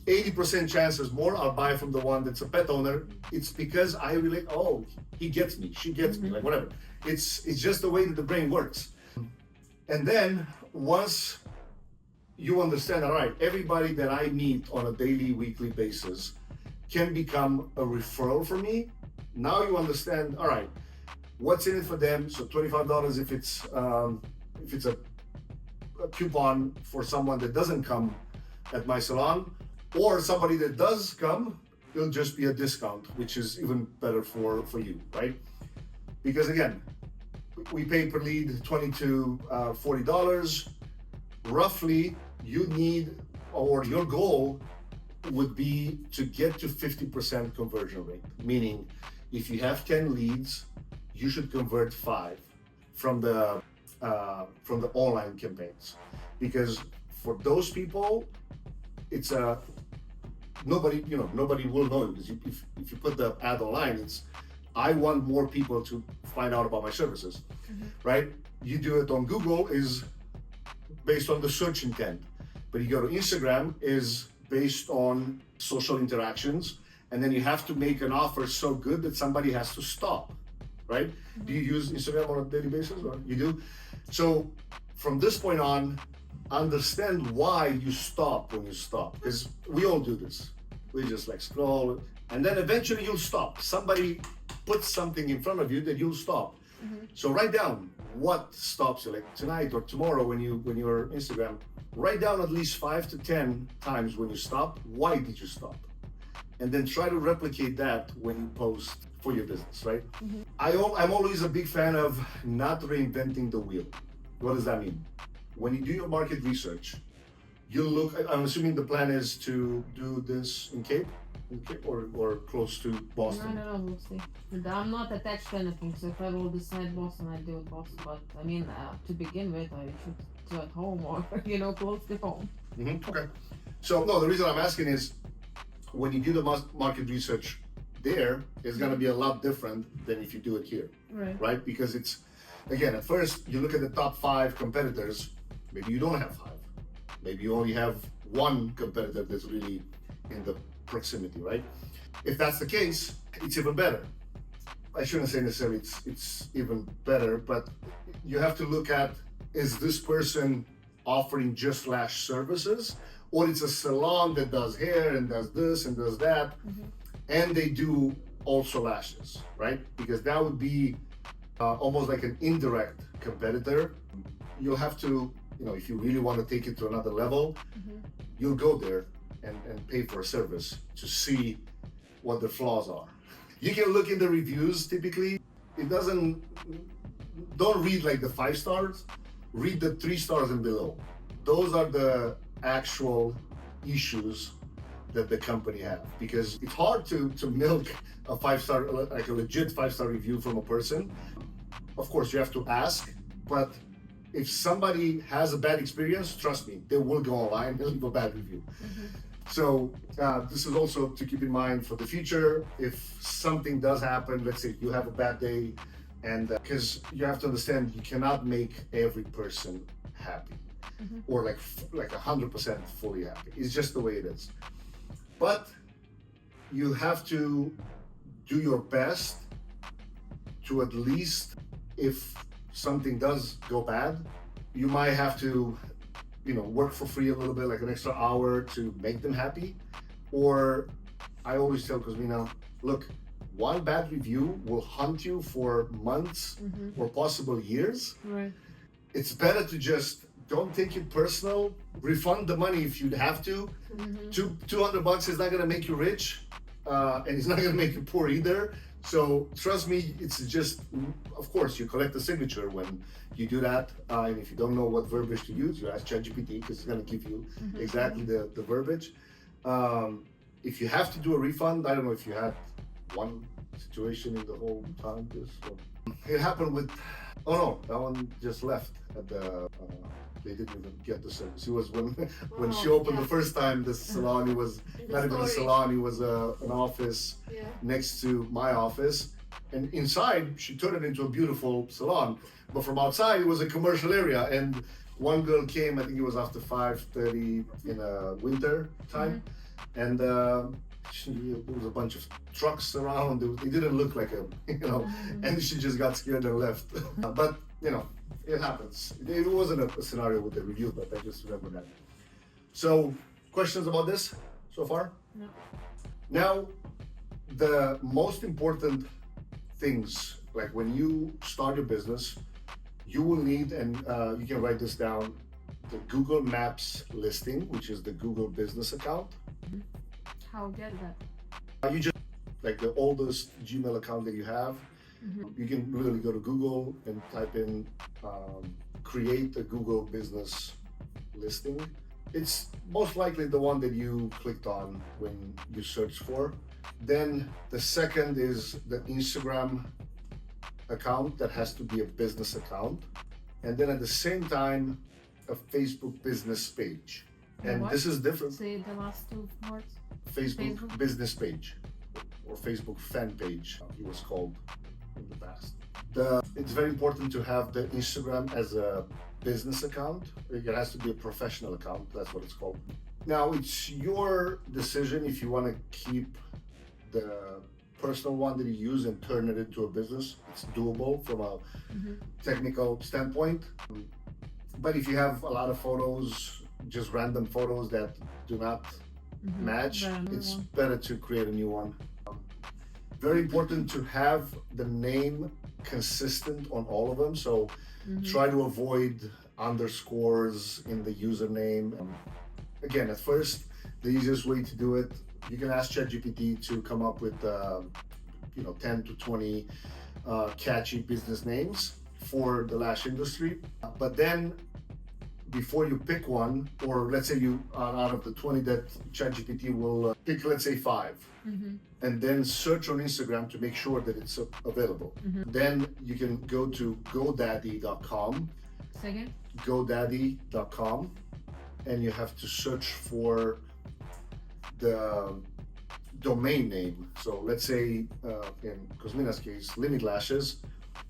[SPEAKER 1] 80% chances more I'll buy from the one that's a pet owner. It's because I relate. Oh, he gets me. She gets me. Whatever. It's just the way that the brain works. And then once you understand, all right, everybody that I meet on a daily, weekly basis can become a referral for me. Now you understand, all right, what's in it for them. So $25 if it's a coupon for someone that doesn't come at my salon, or somebody that does come, it'll just be a discount, which is even better for you, right? Because again, we pay per lead $20 to $40. Roughly, you need, or your goal would be to get to 50% conversion rate. Meaning, if you have 10 leads, you should convert 5 from the online campaigns, because for those people, it's a nobody will know, because if you put the ad online, it's, I want more people to find out about my services, right? You do it on Google is based on the search intent, but you go to Instagram is based on social interactions, and then you have to make an offer so good that somebody has to stop, right? Do you use Instagram on a daily basis, or you do? So from this point on, understand why you stop when you stop, because we all do this. We just like scroll, and then eventually you'll stop. Somebody puts something in front of you that you'll stop. So write down what stops you, like tonight or tomorrow when you're Instagram. Write down at least 5 to 10 times when you stop. Why did you stop? And then try to replicate that when you post for your business, right? I'm always a big fan of not reinventing the wheel. What does that mean? When you do your market research, you look, I'm assuming the plan is to do this in Cape or close to Boston.
[SPEAKER 2] No, we'll see. And I'm not attached to anything, so if I will decide Boston, I do it Boston. But I mean, to begin with, I should do at home or, close to home.
[SPEAKER 1] Okay. So, no, the reason I'm asking is when you do the market research there, it's going to be a lot different than if you do it here. Right? Because it's, again, at first, you look at the top 5 competitors, maybe you don't have 5. Maybe you only have 1 competitor that's really in the proximity, right? If that's the case, it's even better. I shouldn't say necessarily it's even better, but you have to look at, is this person offering just lash services, or it's a salon that does hair and does this and does that, and they do also lashes, right? Because that would be almost like an indirect competitor. You'll have to, if you really want to take it to another level, you'll go there and pay for a service to see what the flaws are. You can look in the reviews typically. Don't read like the 5 stars, read the 3 stars and below. Those are the actual issues that the company have, because it's hard to milk a 5-star, like a legit 5-star review from a person. Of course, you have to ask, but if somebody has a bad experience, trust me, they will go online and leave a bad review. So this is also to keep in mind for the future. If something does happen, let's say you have a bad day, and because you have to understand, you cannot make every person happy or like 100% fully happy. It's just the way it is. But you have to do your best to, at least if something does go bad, you might have to work for free a little bit, like an extra hour to make them happy. Or I always tell Cosmina, look, 1 bad review will haunt you for months or possible years.
[SPEAKER 2] Right.
[SPEAKER 1] It's better to just don't take it personal, refund the money if you'd have to. $200 is not gonna make you rich, and it's not gonna make you poor either. So trust me, it's just, of course, you collect the signature when you do that. And if you don't know what verbiage to use, you ask ChatGPT, because it's going to give you exactly the verbiage. If you have to do a refund, I don't know if you had one situation in the whole time. It happened with, that one just left at the, they didn't even get the service. It was when she opened the first time, the salon, it was not even a salon, it was an office next to my office. And inside, she turned it into a beautiful salon. But from outside, it was a commercial area. And one girl came, I think it was after 5:30 in winter time. And there was a bunch of trucks around. It didn't look like and she just got scared and left. But, it happens. It wasn't a scenario with the review, but I just remember that. So, questions about this so far?
[SPEAKER 2] No.
[SPEAKER 1] Now, the most important things, like when you start your business, you will need, and you can write this down, the Google Maps listing, which is the Google business account.
[SPEAKER 2] How get that?
[SPEAKER 1] You just, like the oldest Gmail account that you have, you can literally go to Google and type in create a Google business listing. It's most likely the one that you clicked on when you searched for. Then the second is the Instagram account that has to be a business account. And then at the same time, a Facebook business page. And
[SPEAKER 2] What?
[SPEAKER 1] this is different.
[SPEAKER 2] Say the last two words.
[SPEAKER 1] Facebook
[SPEAKER 2] Facebook?
[SPEAKER 1] business page or Facebook fan page, it was called in the past. It's very important to have the Instagram as a business account. It has to be a professional account. That's what it's called. Now, it's your decision if you want to keep the personal one that you use and turn it into a business. It's doable from a technical standpoint. But if you have a lot of photos, just random photos that do not match, it's better to create a new one. Very important to have the name consistent on all of them. So try to avoid underscores in the username. Again, at first, the easiest way to do it, you can ask ChatGPT to come up with 10 to 20 catchy business names for the lash industry. But then before you pick one, or let's say you out of the 20 that ChatGPT will pick, let's say 5, and then search on Instagram to make sure that it's available. Then you can go to GoDaddy.com.
[SPEAKER 2] Second.
[SPEAKER 1] GoDaddy.com, and you have to search for the domain name. So let's say in Cosmina's case, Limit Lashes.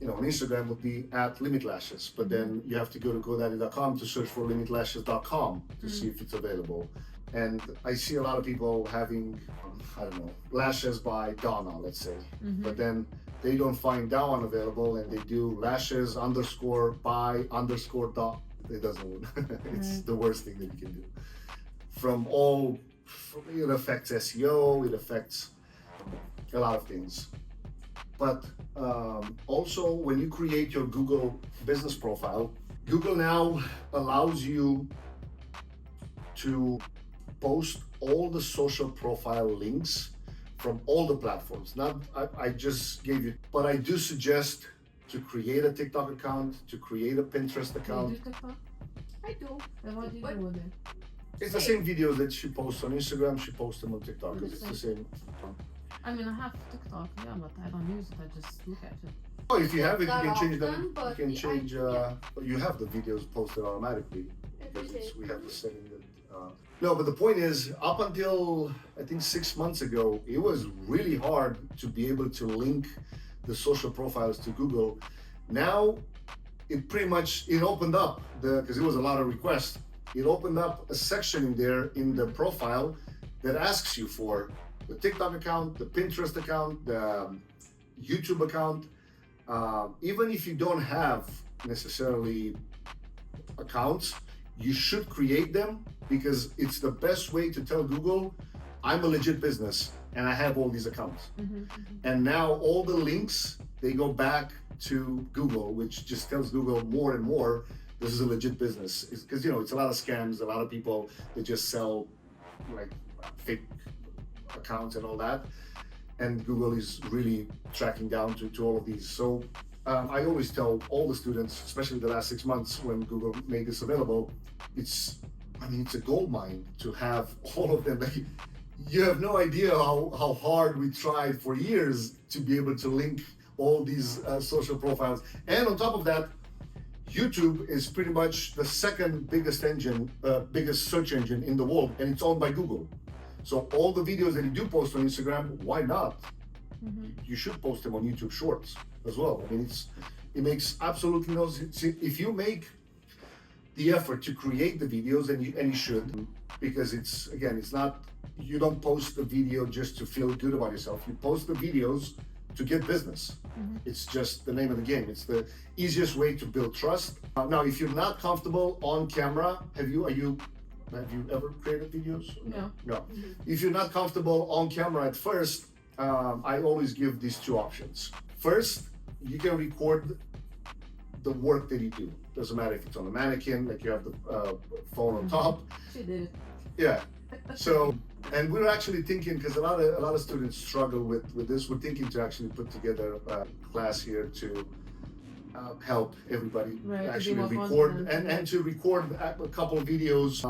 [SPEAKER 1] On Instagram would be @LimitLashes, but then you have to go to GoDaddy.com to search for LimitLashes.com to see if it's available. And I see a lot of people having, lashes by Donna, let's say, but then they don't find that one available and they do lashes _ dot. It doesn't work. It's the worst thing that you can do. It affects SEO, it affects a lot of things. But also, when you create your Google business profile, Google now allows you to post all the social profile links from all the platforms. I just gave you, but I do suggest to create a TikTok account, to create a Pinterest account.
[SPEAKER 2] Do you do TikTok?
[SPEAKER 3] I do.
[SPEAKER 2] And what do you do with it?
[SPEAKER 1] It's the same videos that she posts on Instagram, she posts them on TikTok. It's the same.
[SPEAKER 2] I mean, I have TikTok, yeah, but I don't use it. I just look at it.
[SPEAKER 1] Oh, if you have it, you
[SPEAKER 3] Not
[SPEAKER 1] can change them.
[SPEAKER 3] often,
[SPEAKER 1] You
[SPEAKER 3] but
[SPEAKER 1] can
[SPEAKER 3] yeah,
[SPEAKER 1] change.
[SPEAKER 3] yeah.
[SPEAKER 1] You have the videos posted automatically because
[SPEAKER 3] Every day.
[SPEAKER 1] we have the setting that. No, but the point is, up until I think 6 months ago, it was really hard to be able to link the social profiles to Google. Now, it pretty much opened up because it was a lot of requests. It opened up a section in there in the profile that asks you for the TikTok account, the Pinterest account, the YouTube account. Even if you don't have necessarily accounts, you should create them because it's the best way to tell Google, I'm a legit business and I have all these accounts. And now all the links, they go back to Google, which just tells Google more and more, this is a legit business. Because, it's a lot of scams, a lot of people that just sell like fake accounts and all that. And Google is really tracking down to all of these. So I always tell all the students, especially the last 6 months when Google made this available, it's a gold mine to have all of them. Like, you have no idea how hard we tried for years to be able to link all these social profiles. And on top of that, YouTube is pretty much the second biggest search engine in the world, and it's owned by Google. So all the videos that you do post on Instagram, why not? You should post them on YouTube Shorts as well. It makes absolutely no sense. If you make the effort to create the videos, and you should, because it's not, you don't post the video just to feel good about yourself. You post the videos to get business. It's just the name of the game. It's the easiest way to build trust. Now, if you're not comfortable on camera, have you ever created videos? No. If you're not comfortable on camera at first, I always give these two options. First, you can record the work that you do. Doesn't matter if it's on a mannequin, like you have the phone on top.
[SPEAKER 2] She did it.
[SPEAKER 1] Yeah. So, and we're actually thinking, because a lot of students struggle with this, we're thinking to actually put together a class here to help everybody actually record and to record a couple of videos,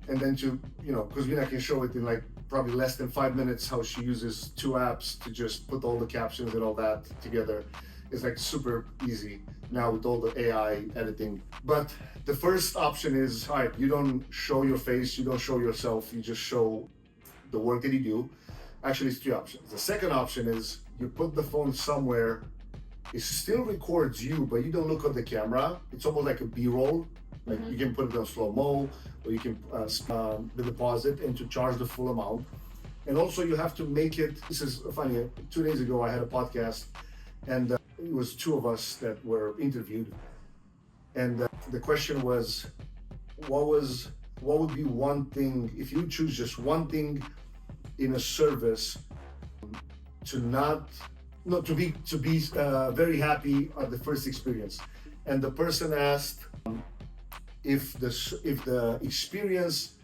[SPEAKER 1] and then to, because we can show it in like probably less than 5 minutes how she uses 2 apps to just put all the captions and all that together. It's like super easy now with all the AI editing. But the first option is, all right, you don't show your face, you don't show yourself, you just show the work that you do. Actually, it's three options. The second option is you put the phone somewhere, it still records you, but you don't look at the camera. It's almost like a B-roll. Like you can put it on slow-mo, or you can the deposit and to charge the full amount. And also you have to make it, this is funny, 2 days ago I had a podcast and it was two of us that were interviewed. And the question was, what would be one thing, if you choose just one thing in a service to to be very happy at the first experience? And the person asked if the experience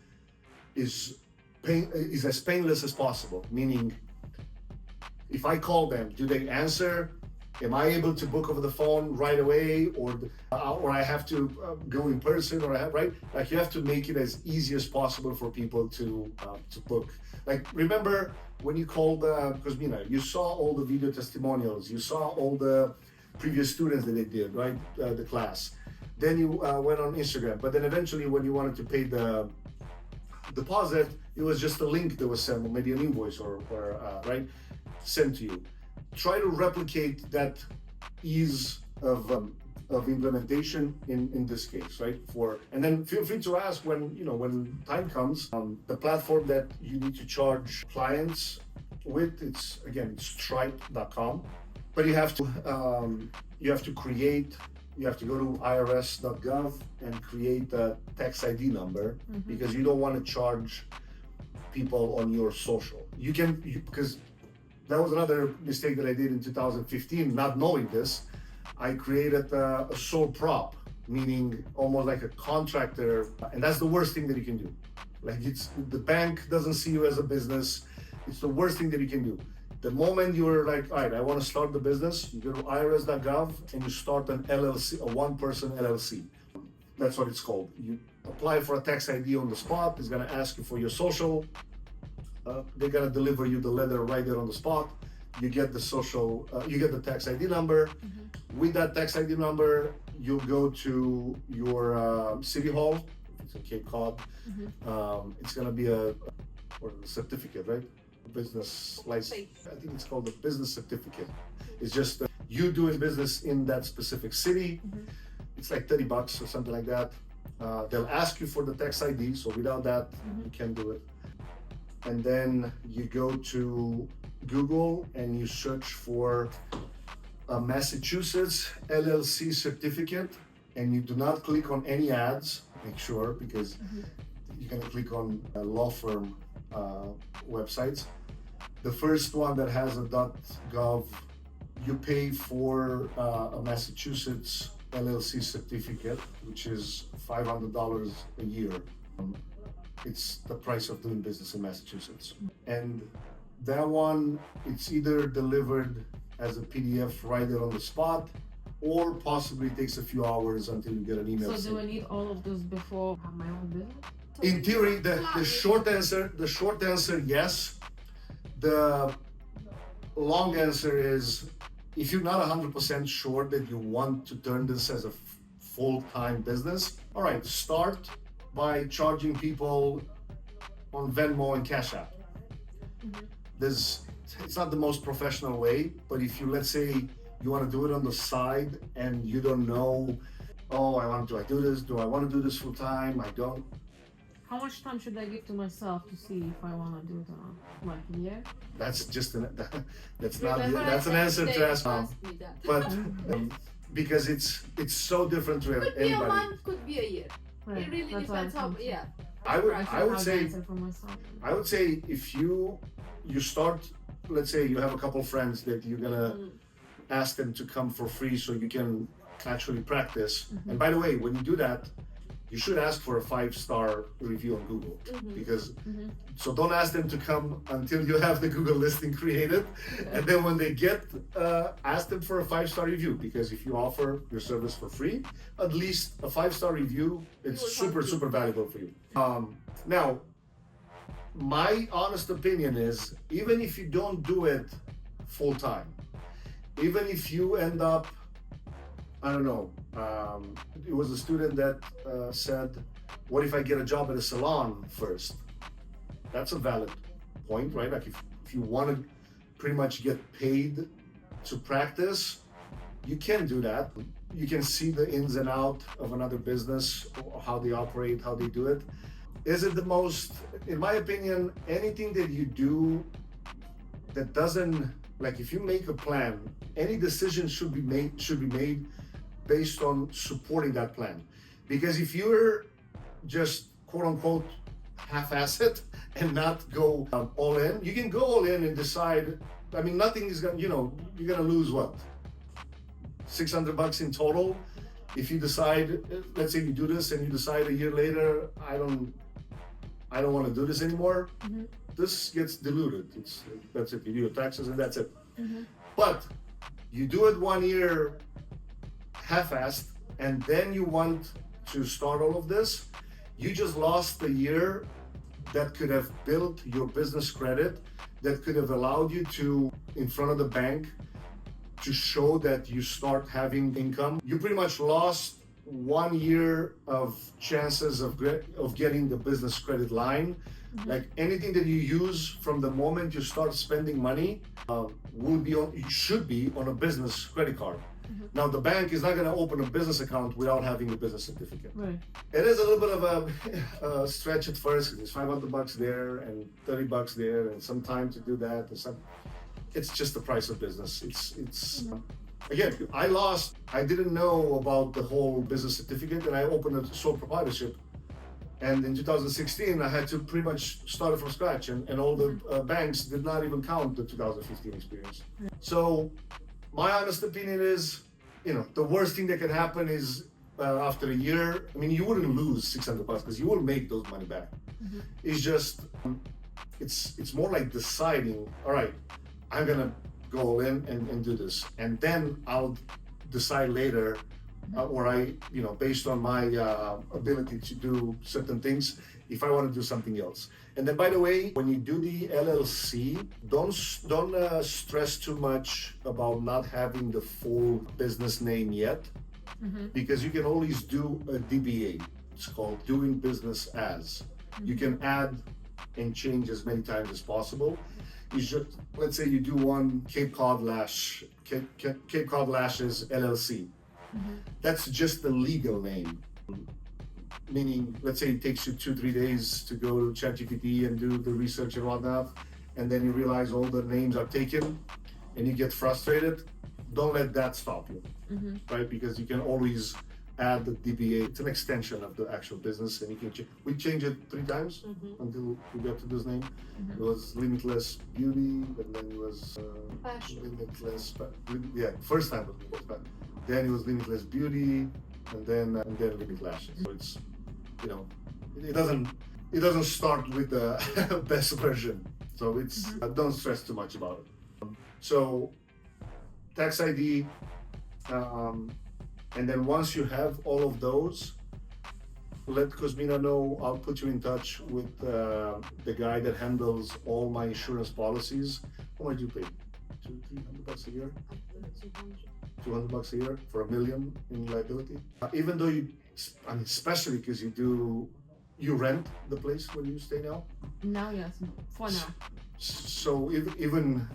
[SPEAKER 1] is as painless as possible, meaning if I call them, do they answer? Am I able to book over the phone right away, or I have to go in person, or right? Like you have to make it as easy as possible for people to book. Like remember when you called, because you saw all the video testimonials, you saw all the previous students that they did, right? The class. Then you went on Instagram, but then eventually when you wanted to pay the deposit, it was just a link that was sent, or maybe an invoice or right, sent to you. Try to replicate that ease of implementation in this case, right? And then feel free to ask when time comes. The platform that you need to charge clients with, it's stripe.com, but you have to go to irs.gov and create a tax ID number, because you don't want to charge people on your social. Because that was another mistake that I did in 2015, not knowing this. I created a sole prop, meaning almost like a contractor, and that's the worst thing that you can do. Like the bank doesn't see you as a business. It's the worst thing that you can do. The moment you're like, all right, I want to start the business, you go to irs.gov and you start an LLC, a one-person LLC. That's what it's called. You apply for a tax ID on the spot. It's gonna ask you for your social. They're gonna deliver you the letter right there on the spot. You get the social, you get the tax ID number. With that tax ID number, you go to your city hall. If it's in Cape Cod, it's gonna be a certificate, right? Business license. I think it's called a business certificate. It's just you doing business in that specific city. It's like $30 or something like that. They'll ask you for the tax ID, so without that, you can't do it. And then you go to Google and you search for a Massachusetts LLC certificate, and you do not click on any ads. Make sure, because you're gonna click on law firm websites. The first one that has a .gov, you pay for a Massachusetts LLC certificate, which is $500 a year. It's the price of doing business in Massachusetts. And that one, it's either delivered as a PDF right there on the spot, or possibly takes a few hours until you get an email.
[SPEAKER 2] So do I need all of this before I have my own business?
[SPEAKER 1] In theory, the short answer, yes. The long answer is, if you're not 100% sure that you want to turn this as a full-time business, all right, start by charging people on Venmo and Cash App. It's not the most professional way, but if you, let's say, you want to do it on the side and you don't know, do I want to do this full-time? I don't.
[SPEAKER 2] How much time should I give to myself to see if I want to do it or not? Like a year?
[SPEAKER 1] That's
[SPEAKER 3] Remember
[SPEAKER 1] that's an answer to ask.
[SPEAKER 3] me that.
[SPEAKER 1] But because it's so different to
[SPEAKER 3] Could be a
[SPEAKER 1] anybody.
[SPEAKER 3] month, could be a year.
[SPEAKER 2] Right.
[SPEAKER 3] It really
[SPEAKER 2] That's
[SPEAKER 3] depends
[SPEAKER 2] what
[SPEAKER 3] how.
[SPEAKER 2] I'm saying.
[SPEAKER 3] Yeah.
[SPEAKER 1] I would say
[SPEAKER 2] answer for myself.
[SPEAKER 1] if you start, let's say you have a couple friends that you're gonna ask them to come for free so you can actually practice. And by the way, when you do that, you should ask for a 5-star review on Google, because so don't ask them to come until you have the Google listing created, and then when they get ask them for a 5-star review, because if you offer your service for free, at least a 5-star review, it's super valuable for you. Now, my honest opinion is, even if you don't do it full time, even if you end up I don't know. It was a student that said, "What if I get a job at a salon first?" That's a valid point, right? Like if you want to pretty much get paid to practice, you can do that. You can see the ins and out of another business, how they operate, how they do it. Is it the most, in my opinion, anything that you do that doesn't, like if you make a plan, any decision should be made based on supporting that plan. Because if you're just quote unquote half-ass it and not go all in, you can go all in and decide. I mean, nothing is gonna, you're gonna lose what, $600 in total. If you decide, let's say you do this and you decide a year later, I don't want to do this anymore. This gets diluted. That's it. You do your taxes and that's it. But you do it 1 year half-assed, and then you want to start all of this. You just lost a year that could have built your business credit, that could have allowed you to, in front of the bank, to show that you start having income. You pretty much lost 1 year of chances of getting the business credit line. Like anything that you use from the moment you start spending money should be on a business credit card. Now the bank is not going to open a business account without having a business certificate.
[SPEAKER 2] Right.
[SPEAKER 1] It is a little bit of a stretch at first. It's $500 there and $30 there, and some time to do that. It's just the price of business. It's again, I didn't know about the whole business certificate, and I opened a sole proprietorship. And in 2016, I had to pretty much start it from scratch, and all the banks did not even count the 2015 experience. So my honest opinion is, the worst thing that can happen is after a year, I mean, you wouldn't lose $600 because you will make those money back. It's just, it's more like deciding, all right, I'm gonna go all in and do this. And then I'll decide later, or based on my ability to do certain things, if I want to do something else. And then, by the way, when you do the LLC, don't stress too much about not having the full business name yet, because you can always do a DBA. It's called doing business as. You can add and change as many times as possible. You should, let's say you do one Cape Cod Lash, Cape Cod Lashes LLC. That's just the legal name. Meaning, let's say it takes you 2-3 days to go to ChatGPT and do the research and whatnot, and then you realize all the names are taken and you get frustrated. Don't let that stop you, right? Because you can always add the DBA. It's an extension of the actual business, and you can we changed it 3 times until we got to this name. It was Limitless Beauty, and then it was Limitless, first time was Limitless, but then it was Limitless Beauty, and then Limit Lashes. So it's, it doesn't start with the best version. So it's don't stress too much about it. So tax ID, and then once you have all of those, let Cosmina know. I'll put you in touch with the guy that handles all my insurance policies. How much do you pay? $200-300 a year? $200 a year for $1 million in liability. Even though especially because you rent the place where you stay now.
[SPEAKER 2] Now, yes, for now.
[SPEAKER 1] So even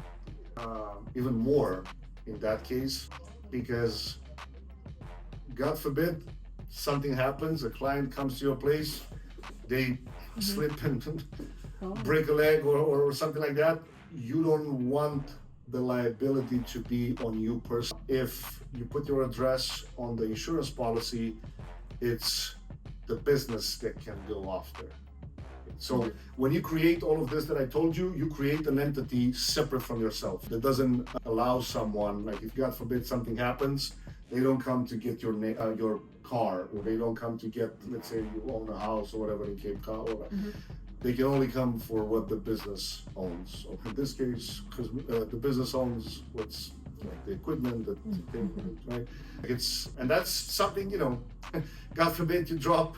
[SPEAKER 1] more in that case, because God forbid something happens, a client comes to your place, they slip and break a leg or something like that. You don't want the liability to be on you personally. If you put your address on the insurance policy, it's the business that can go after. So when you create all of this that I told you, you create an entity separate from yourself that doesn't allow someone, like if God forbid something happens, they don't come to get your car, or they don't come to get, let's say you own a house or whatever in Cape Cod. They can only come for what the business owns. So in this case, because the business owns what's the equipment, right? And that's something, God forbid you drop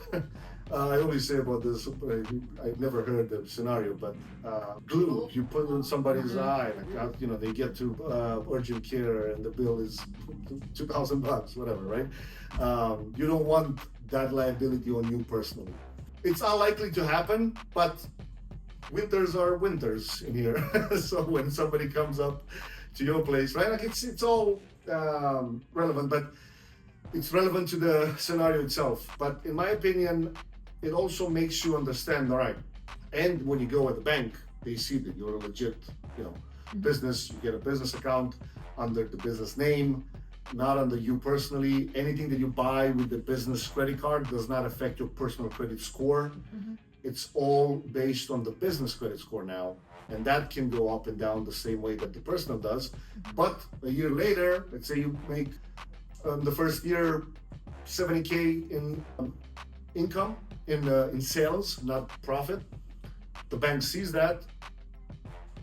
[SPEAKER 1] I always say about this, I've never heard the scenario, but glue, you put on somebody's eye, like, they get to urgent care and the bill is $2,000, whatever, right? You don't want that liability on you personally. It's unlikely to happen, but winters are winters in here. So when somebody comes up to your place, right? Like it's all relevant, but it's relevant to the scenario itself. But in my opinion, it also makes you understand, all right. And when you go at the bank, they see that you're a legit, business. You get a business account under the business name, not under you personally. Anything that you buy with the business credit card does not affect your personal credit score. It's all based on the business credit score now. And that can go up and down the same way that the personal does. But a year later, let's say you make the first year $70K in income, in sales, not profit. The bank sees that.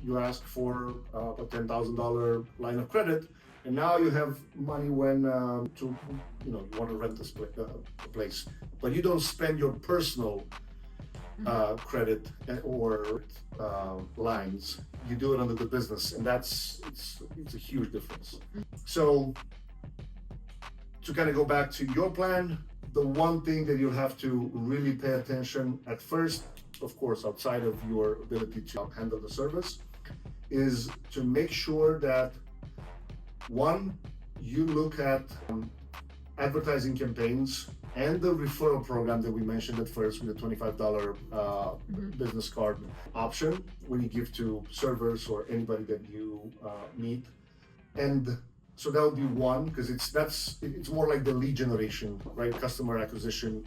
[SPEAKER 1] You ask for a $10,000 line of credit, and now you have money when you want to rent this place, but you don't spend your personal credit or lines. You do it under the business, and it's a huge difference. So to kind of go back to your plan, the one thing that you'll have to really pay attention at first, of course, outside of your ability to handle the service, is to make sure that, one, you look at advertising campaigns and the referral program that we mentioned at first with the $25 business card option when you give to servers or anybody that you meet. And so that would be one, because it's more like the lead generation, right? Customer acquisition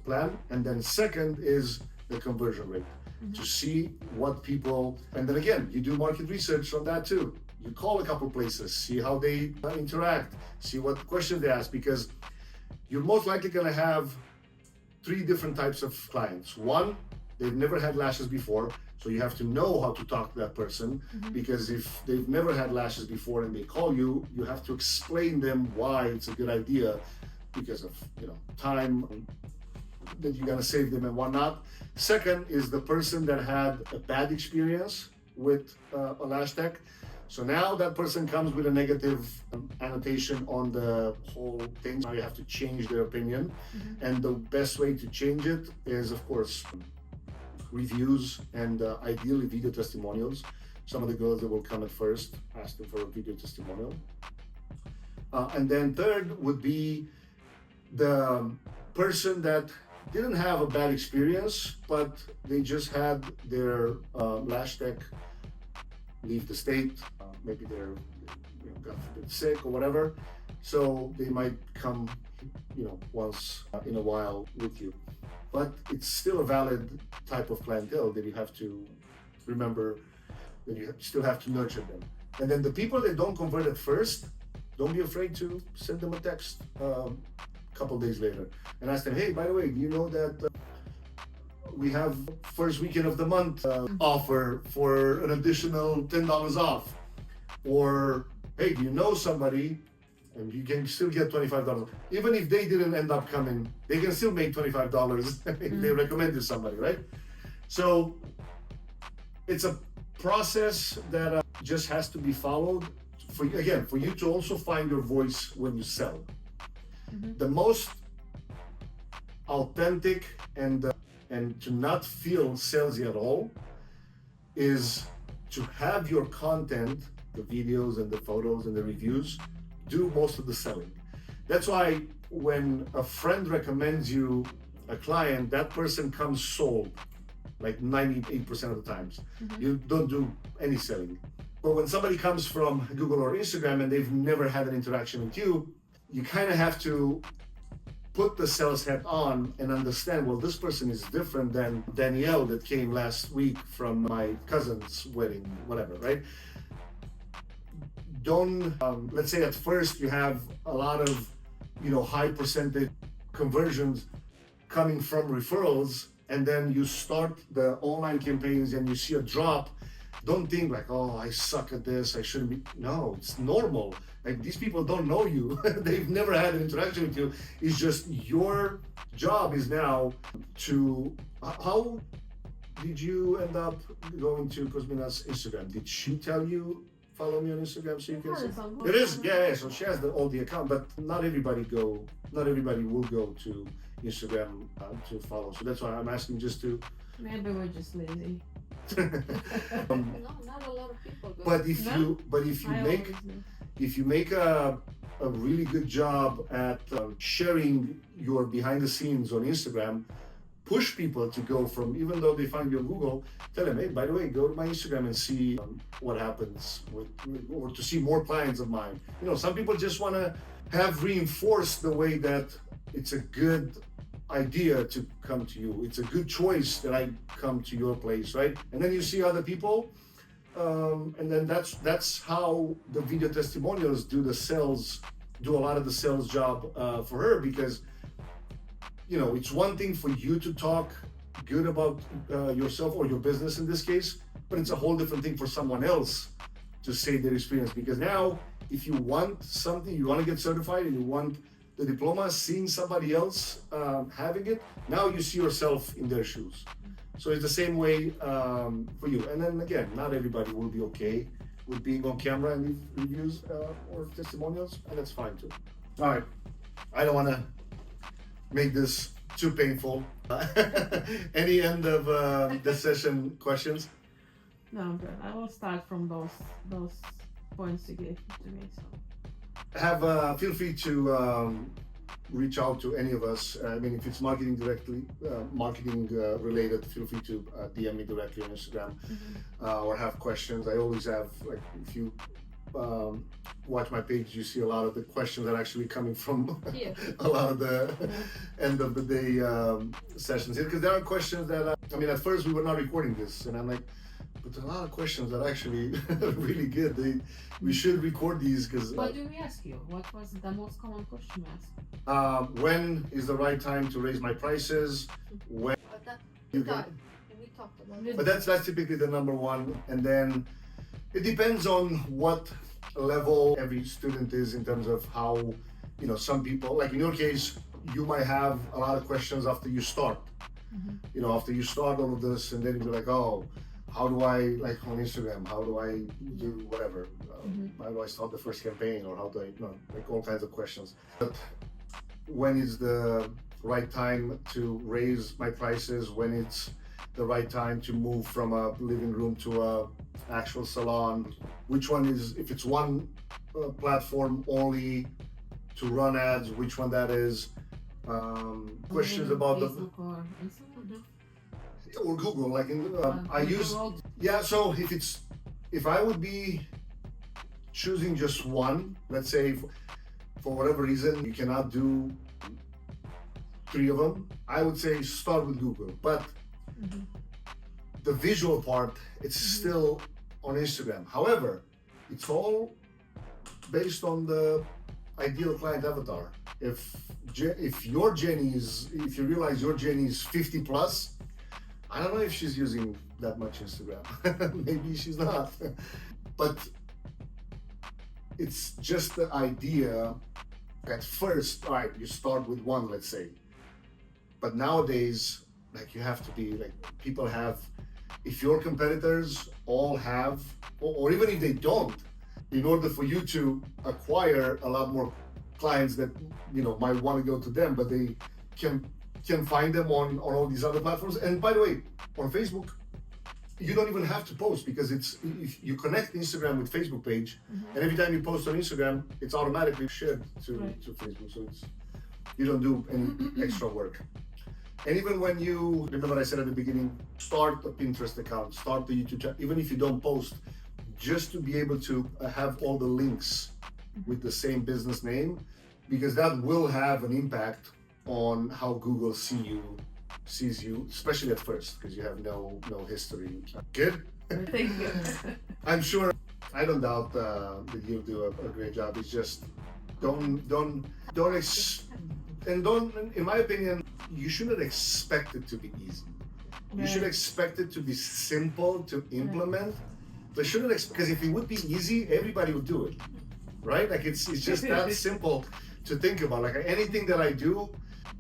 [SPEAKER 1] plan. And then second is the conversion rate, to see what people, and then again, you do market research on that too. You call a couple places, see how they interact, see what questions they ask, because you're most likely gonna have three different types of clients. One, they've never had lashes before, so you have to know how to talk to that person, because if they've never had lashes before and they call you, you have to explain them why it's a good idea because of time that you're gonna save them and whatnot. Second is the person that had a bad experience with a lash tech. So now that person comes with a negative annotation on the whole thing. Now you have to change their opinion. And the best way to change it is, of course, reviews and ideally video testimonials. Some of the girls that will come at first, ask them for a video testimonial. And then third would be the person that didn't have a bad experience, but they just had their lash tech leave the state. Maybe they're got a bit sick or whatever. So they might come, once in a while with you. But it's still a valid type of clientele that you have to remember, that you still have to nurture them. And then the people that don't convert at first, don't be afraid to send them a text a couple days later and ask them, hey, by the way, do you know that we have first weekend of the month offer for an additional $10 off? Or, hey, do you know somebody, and you can still get $25. Even if they didn't end up coming, they can still make $25 if they recommend to somebody, right? So it's a process that just has to be followed for you to also find your voice when you sell. The most authentic and to not feel salesy at all is to have your content, the videos and the photos and the reviews, do most of the selling. That's why when a friend recommends you a client, that person comes sold like 98% of the times. You don't do any selling. But when somebody comes from Google or Instagram and they've never had an interaction with you, you kind of have to put the sales hat on and understand, well, this person is different than Danielle that came last week from my cousin's wedding, whatever, right? Don't, let's say at first you have a lot of, high percentage conversions coming from referrals, and then you start the online campaigns and you see a drop. Don't think like, oh, I suck at this, I shouldn't be. No, it's normal. Like, these people don't know you. They've never had an interaction with you. It's just your job is now to how did you end up going to Cosmina's Instagram? Did she tell you follow me on Instagram so you can see? It is, yeah. So she has all the account, but not everybody will go to Instagram to follow. So that's why I'm asking just to.
[SPEAKER 2] Maybe we're just lazy.
[SPEAKER 3] No, not a lot of people go.
[SPEAKER 1] But if
[SPEAKER 2] No?
[SPEAKER 1] you make a really good job at sharing your behind the scenes on Instagram, push people to go from, even though they find you on Google, tell them, hey, by the way, go to my Instagram and see what happens or to see more clients of mine. You know, some people just want to have reinforced the way that it's a good idea to come to you. It's a good choice that I come to your place, right? And then you see other people, and then that's how the video testimonials do a lot of the sales job for her, because you know, it's one thing for you to talk good about yourself or your business in this case, but it's a whole different thing for someone else to say their experience. Because now, if you want something, you want to get certified and you want the diploma, seeing somebody else having it, now you see yourself in their shoes. So it's the same way for you. And then again, not everybody will be okay with being on camera and leave reviews or testimonials, and that's fine too. All right, I don't want to make this too painful. Any end of the session questions?
[SPEAKER 2] No, I'm good. I will start from those points you gave to me. So.
[SPEAKER 1] Feel free to reach out to any of us. I mean, if it's marketing directly, marketing related, feel free to DM me directly on Instagram or have questions. I always have, like, if you watch my page, you see a lot of the questions that are actually coming from a lot of the end of the day sessions here, because there are questions that I mean, at first we were not recording this, and I'm like, but there are a lot of questions that are actually really good. We should record these because.
[SPEAKER 2] What do we ask you? What was the most common question you asked?
[SPEAKER 1] When is the right time to raise my prices? When
[SPEAKER 3] But that,
[SPEAKER 1] you
[SPEAKER 3] we
[SPEAKER 1] can,
[SPEAKER 3] talked about it.
[SPEAKER 1] but that's typically the number one, and then it depends on what level every student is in terms of how, you know, some people, like in your case, you might have a lot of questions after you start. You know, after you start all of this, and then you're like, oh, how do I, like on Instagram, how do I do whatever? How do I start the first campaign, or how do I, you know, like all kinds of questions. But when is the right time to raise my prices? When it's the right time to move from a living room to a actual salon? Which one is, if it's one platform only to run ads, which one that is? Questions about
[SPEAKER 2] Facebook or Instagram?
[SPEAKER 1] or Google, like I use, yeah. So if I would be choosing just one, let's say for whatever reason you cannot do 3 of them, I would say start with Google. But the visual part, it's still on Instagram. However, it's all based on the ideal client avatar. If your Jenny if you realize your Jenny is 50 plus, I don't know if she's using that much Instagram. Maybe she's not. But it's just the idea. At first, all right, you start with one, let's say. But nowadays, like, you have to be like, people have, if your competitors all have, or even if they don't, in order for you to acquire a lot more clients that, you know, might want to go to them, but they can find them on all these other platforms. And by the way, on Facebook, you don't even have to post, because it's, if you connect Instagram with Facebook page, and every time you post on Instagram, it's automatically shared to Facebook. So you don't do any extra work. And even when you, remember I said at the beginning, start a Pinterest account, start the YouTube channel, even if you don't post, just to be able to have all the links with the same business name, because that will have an impact on how Google sees you, especially at first, because you have no history. Good?
[SPEAKER 2] Thank you.
[SPEAKER 1] I'm sure, I don't doubt that you'll do a great job. It's just, in my opinion, you shouldn't expect it to be easy. You should expect it to be simple to implement. But shouldn't because if it would be easy, everybody would do it, right? Like it's just that simple to think about. Like anything that I do,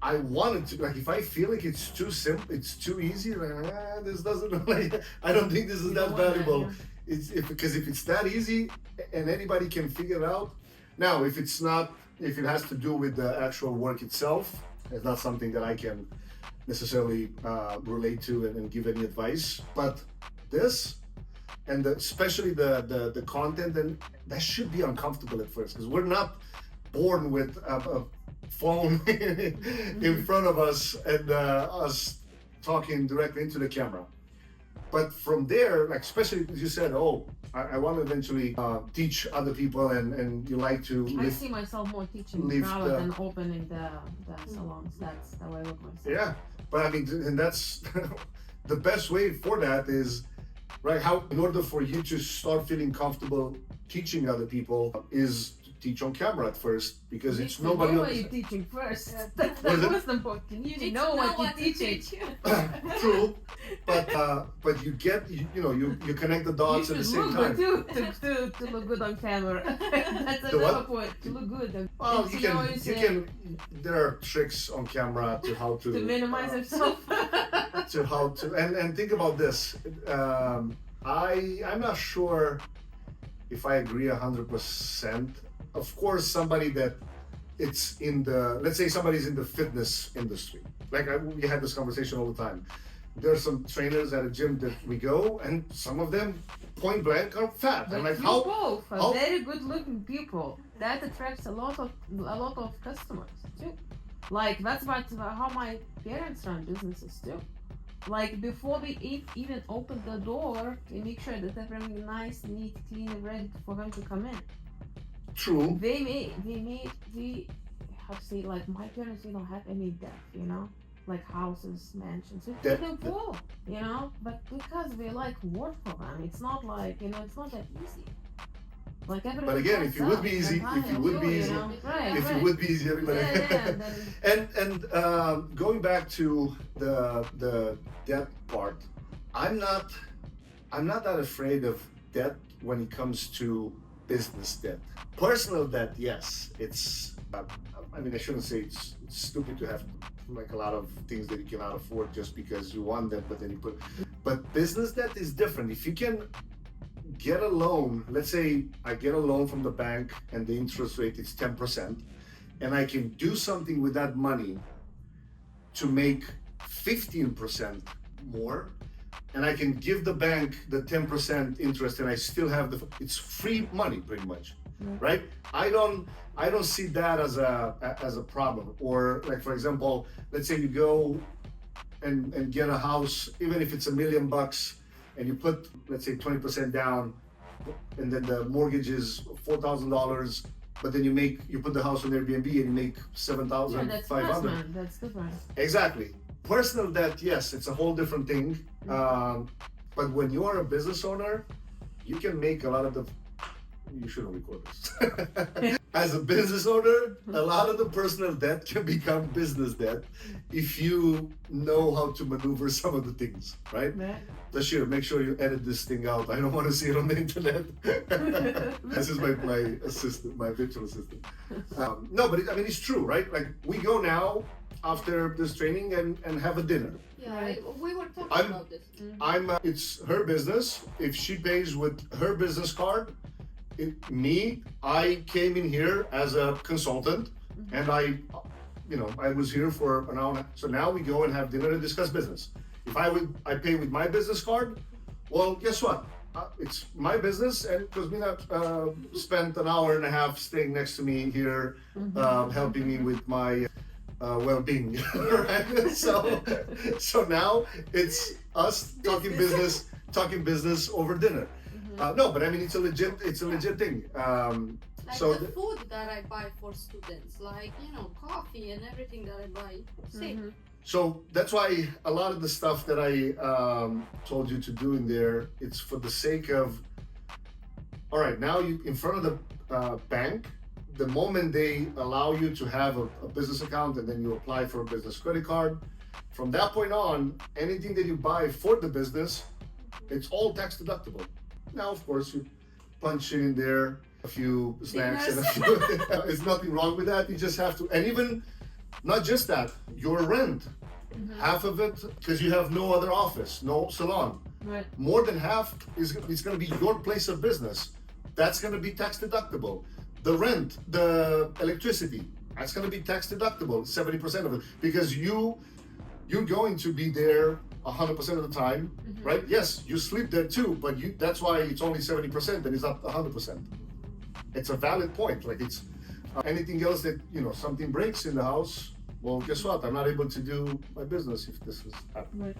[SPEAKER 1] I wanted to, like, if I feel like it's too simple, it's too easy, like, this doesn't, like, I don't think this is
[SPEAKER 2] You
[SPEAKER 1] that
[SPEAKER 2] don't want that,
[SPEAKER 1] valuable.
[SPEAKER 2] yeah.
[SPEAKER 1] Because if it's that easy and anybody can figure it out. Now, if it's not, if it has to do with the actual work itself, it's not something that I can necessarily relate to and give any advice. But this, and especially the content, and that should be uncomfortable at first, because we're not born with a phone in front of us and us talking directly into the camera. But from there, like, especially as you said, oh, I want to eventually teach other people, and you like to
[SPEAKER 2] I see myself more teaching rather than opening the salons. That's the way I look myself.
[SPEAKER 1] Yeah, but I mean, and that's the best way for that is, right, how, in order for you to start feeling comfortable teaching other people, is to teach on camera at first, because it's nobody
[SPEAKER 2] know
[SPEAKER 1] else.
[SPEAKER 2] what you're teaching first.
[SPEAKER 3] Yeah.
[SPEAKER 2] That's the most important. You need to know what you're teaching.
[SPEAKER 1] True, but you get, you know, you connect the dots
[SPEAKER 2] You
[SPEAKER 1] at the
[SPEAKER 2] should
[SPEAKER 1] same
[SPEAKER 2] look
[SPEAKER 1] time.
[SPEAKER 2] good too, to look good on camera. That's
[SPEAKER 1] The what?
[SPEAKER 2] another point. To look good.
[SPEAKER 1] Well,
[SPEAKER 2] And
[SPEAKER 1] you
[SPEAKER 2] to know
[SPEAKER 1] can,
[SPEAKER 2] you
[SPEAKER 1] you
[SPEAKER 2] say-
[SPEAKER 1] can. There are tricks on camera to how to
[SPEAKER 2] to minimize yourself.
[SPEAKER 1] to how to, and think about this. I'm not sure if I agree 100%. Of course, somebody that it's in the, let's say somebody's in the fitness industry. Like we had this conversation all the time. There's some trainers at a gym that we go, and some of them point blank are fat.
[SPEAKER 2] But
[SPEAKER 1] And like
[SPEAKER 2] you
[SPEAKER 1] how
[SPEAKER 2] both are
[SPEAKER 1] how-
[SPEAKER 2] very good looking people. That attracts a lot of customers too. Like that's how my parents run businesses too. Like before we even open the door, we make sure that everything nice, neat, clean, and ready for them to come in.
[SPEAKER 1] true.
[SPEAKER 2] We how to say, like my parents, they don't have any debt, you know, like houses, mansions. We
[SPEAKER 1] That-
[SPEAKER 2] pay them full, you know, but because we like work for them, it's not like, you know, it's not that easy. Like everything.
[SPEAKER 1] But again, if it would be
[SPEAKER 2] adds up,
[SPEAKER 1] easy,
[SPEAKER 2] the
[SPEAKER 1] if it
[SPEAKER 2] time,
[SPEAKER 1] would be
[SPEAKER 2] you
[SPEAKER 1] easy,
[SPEAKER 2] know? Right,
[SPEAKER 1] If
[SPEAKER 2] right.
[SPEAKER 1] it would be easy, everybody.
[SPEAKER 2] Yeah, then-
[SPEAKER 1] and going back to the debt part, I'm not that afraid of debt when it comes to business debt. Personal debt, yes, it's. I mean, I shouldn't say it's stupid to have like a lot of things that you cannot afford just because you want them, but then you put. But business debt is different. If you can get a loan, let's say I get a loan from the bank and the interest rate is 10%, and I can do something with that money to make 15% more, and I can give the bank the 10% interest, and I still have it's free money pretty much, right? I don't see that as a problem. Or like, for example, let's say you go and get a house, even if it's $1 million, and you put, let's say, 20% down, and then the mortgage is $4,000, but then you put the house on Airbnb and you make
[SPEAKER 2] Yeah,
[SPEAKER 1] $7,500.
[SPEAKER 2] that's investment. That's different.
[SPEAKER 1] Exactly. Personal debt, yes, it's a whole different thing. But when you are a business owner, you can make a lot of the. You shouldn't record this. As a business owner, a lot of the personal debt can become business debt if you know how to maneuver some of the things, right?
[SPEAKER 2] Right.
[SPEAKER 1] Tashir, make sure you edit this thing out. I don't want to see it on the internet. This is my assistant, my virtual assistant. No, but I mean, it's true, right? Like, we go now after this training and have a dinner.
[SPEAKER 3] Yeah, we were talking
[SPEAKER 1] I'm-
[SPEAKER 3] about this.
[SPEAKER 1] It's her business. If she pays with her business card, I came in here as a consultant, and I was here for an hour. So now we go and have dinner and discuss business. If I pay with my business card, well, guess what? It's my business, and Kuzmina spent an hour and a half staying next to me here, helping me with my well-being. Right? So now it's us talking business over dinner. No, but I mean, it's a legit thing.
[SPEAKER 3] Like
[SPEAKER 1] So
[SPEAKER 3] the food that I buy for students, like, you know, coffee and everything that I buy. Same.
[SPEAKER 1] So that's why a lot of the stuff that I told you to do in there, it's for the sake of, all right, now you in front of the bank, the moment they allow you to have a business account and then you apply for a business credit card, from that point on, anything that you buy for the business, it's all tax deductible. Now, of course, you punch in there a few snacks and a few, there's nothing wrong with that. You just have to, and even Not just that, your rent, half of it, because you have no other office, no salon.
[SPEAKER 2] Right.
[SPEAKER 1] More than half is going to be your place of business. That's going to be tax deductible. The rent, the electricity, that's going to be tax deductible, 70% of it, because you're going to be there 100% of the time, right? Yes, you sleep there too, but that's why it's only 70% and it's not 100%. It's a valid point. Like it's anything else that, something breaks in the house, well, guess what? I'm not able to do my business if this is happening.
[SPEAKER 2] Right.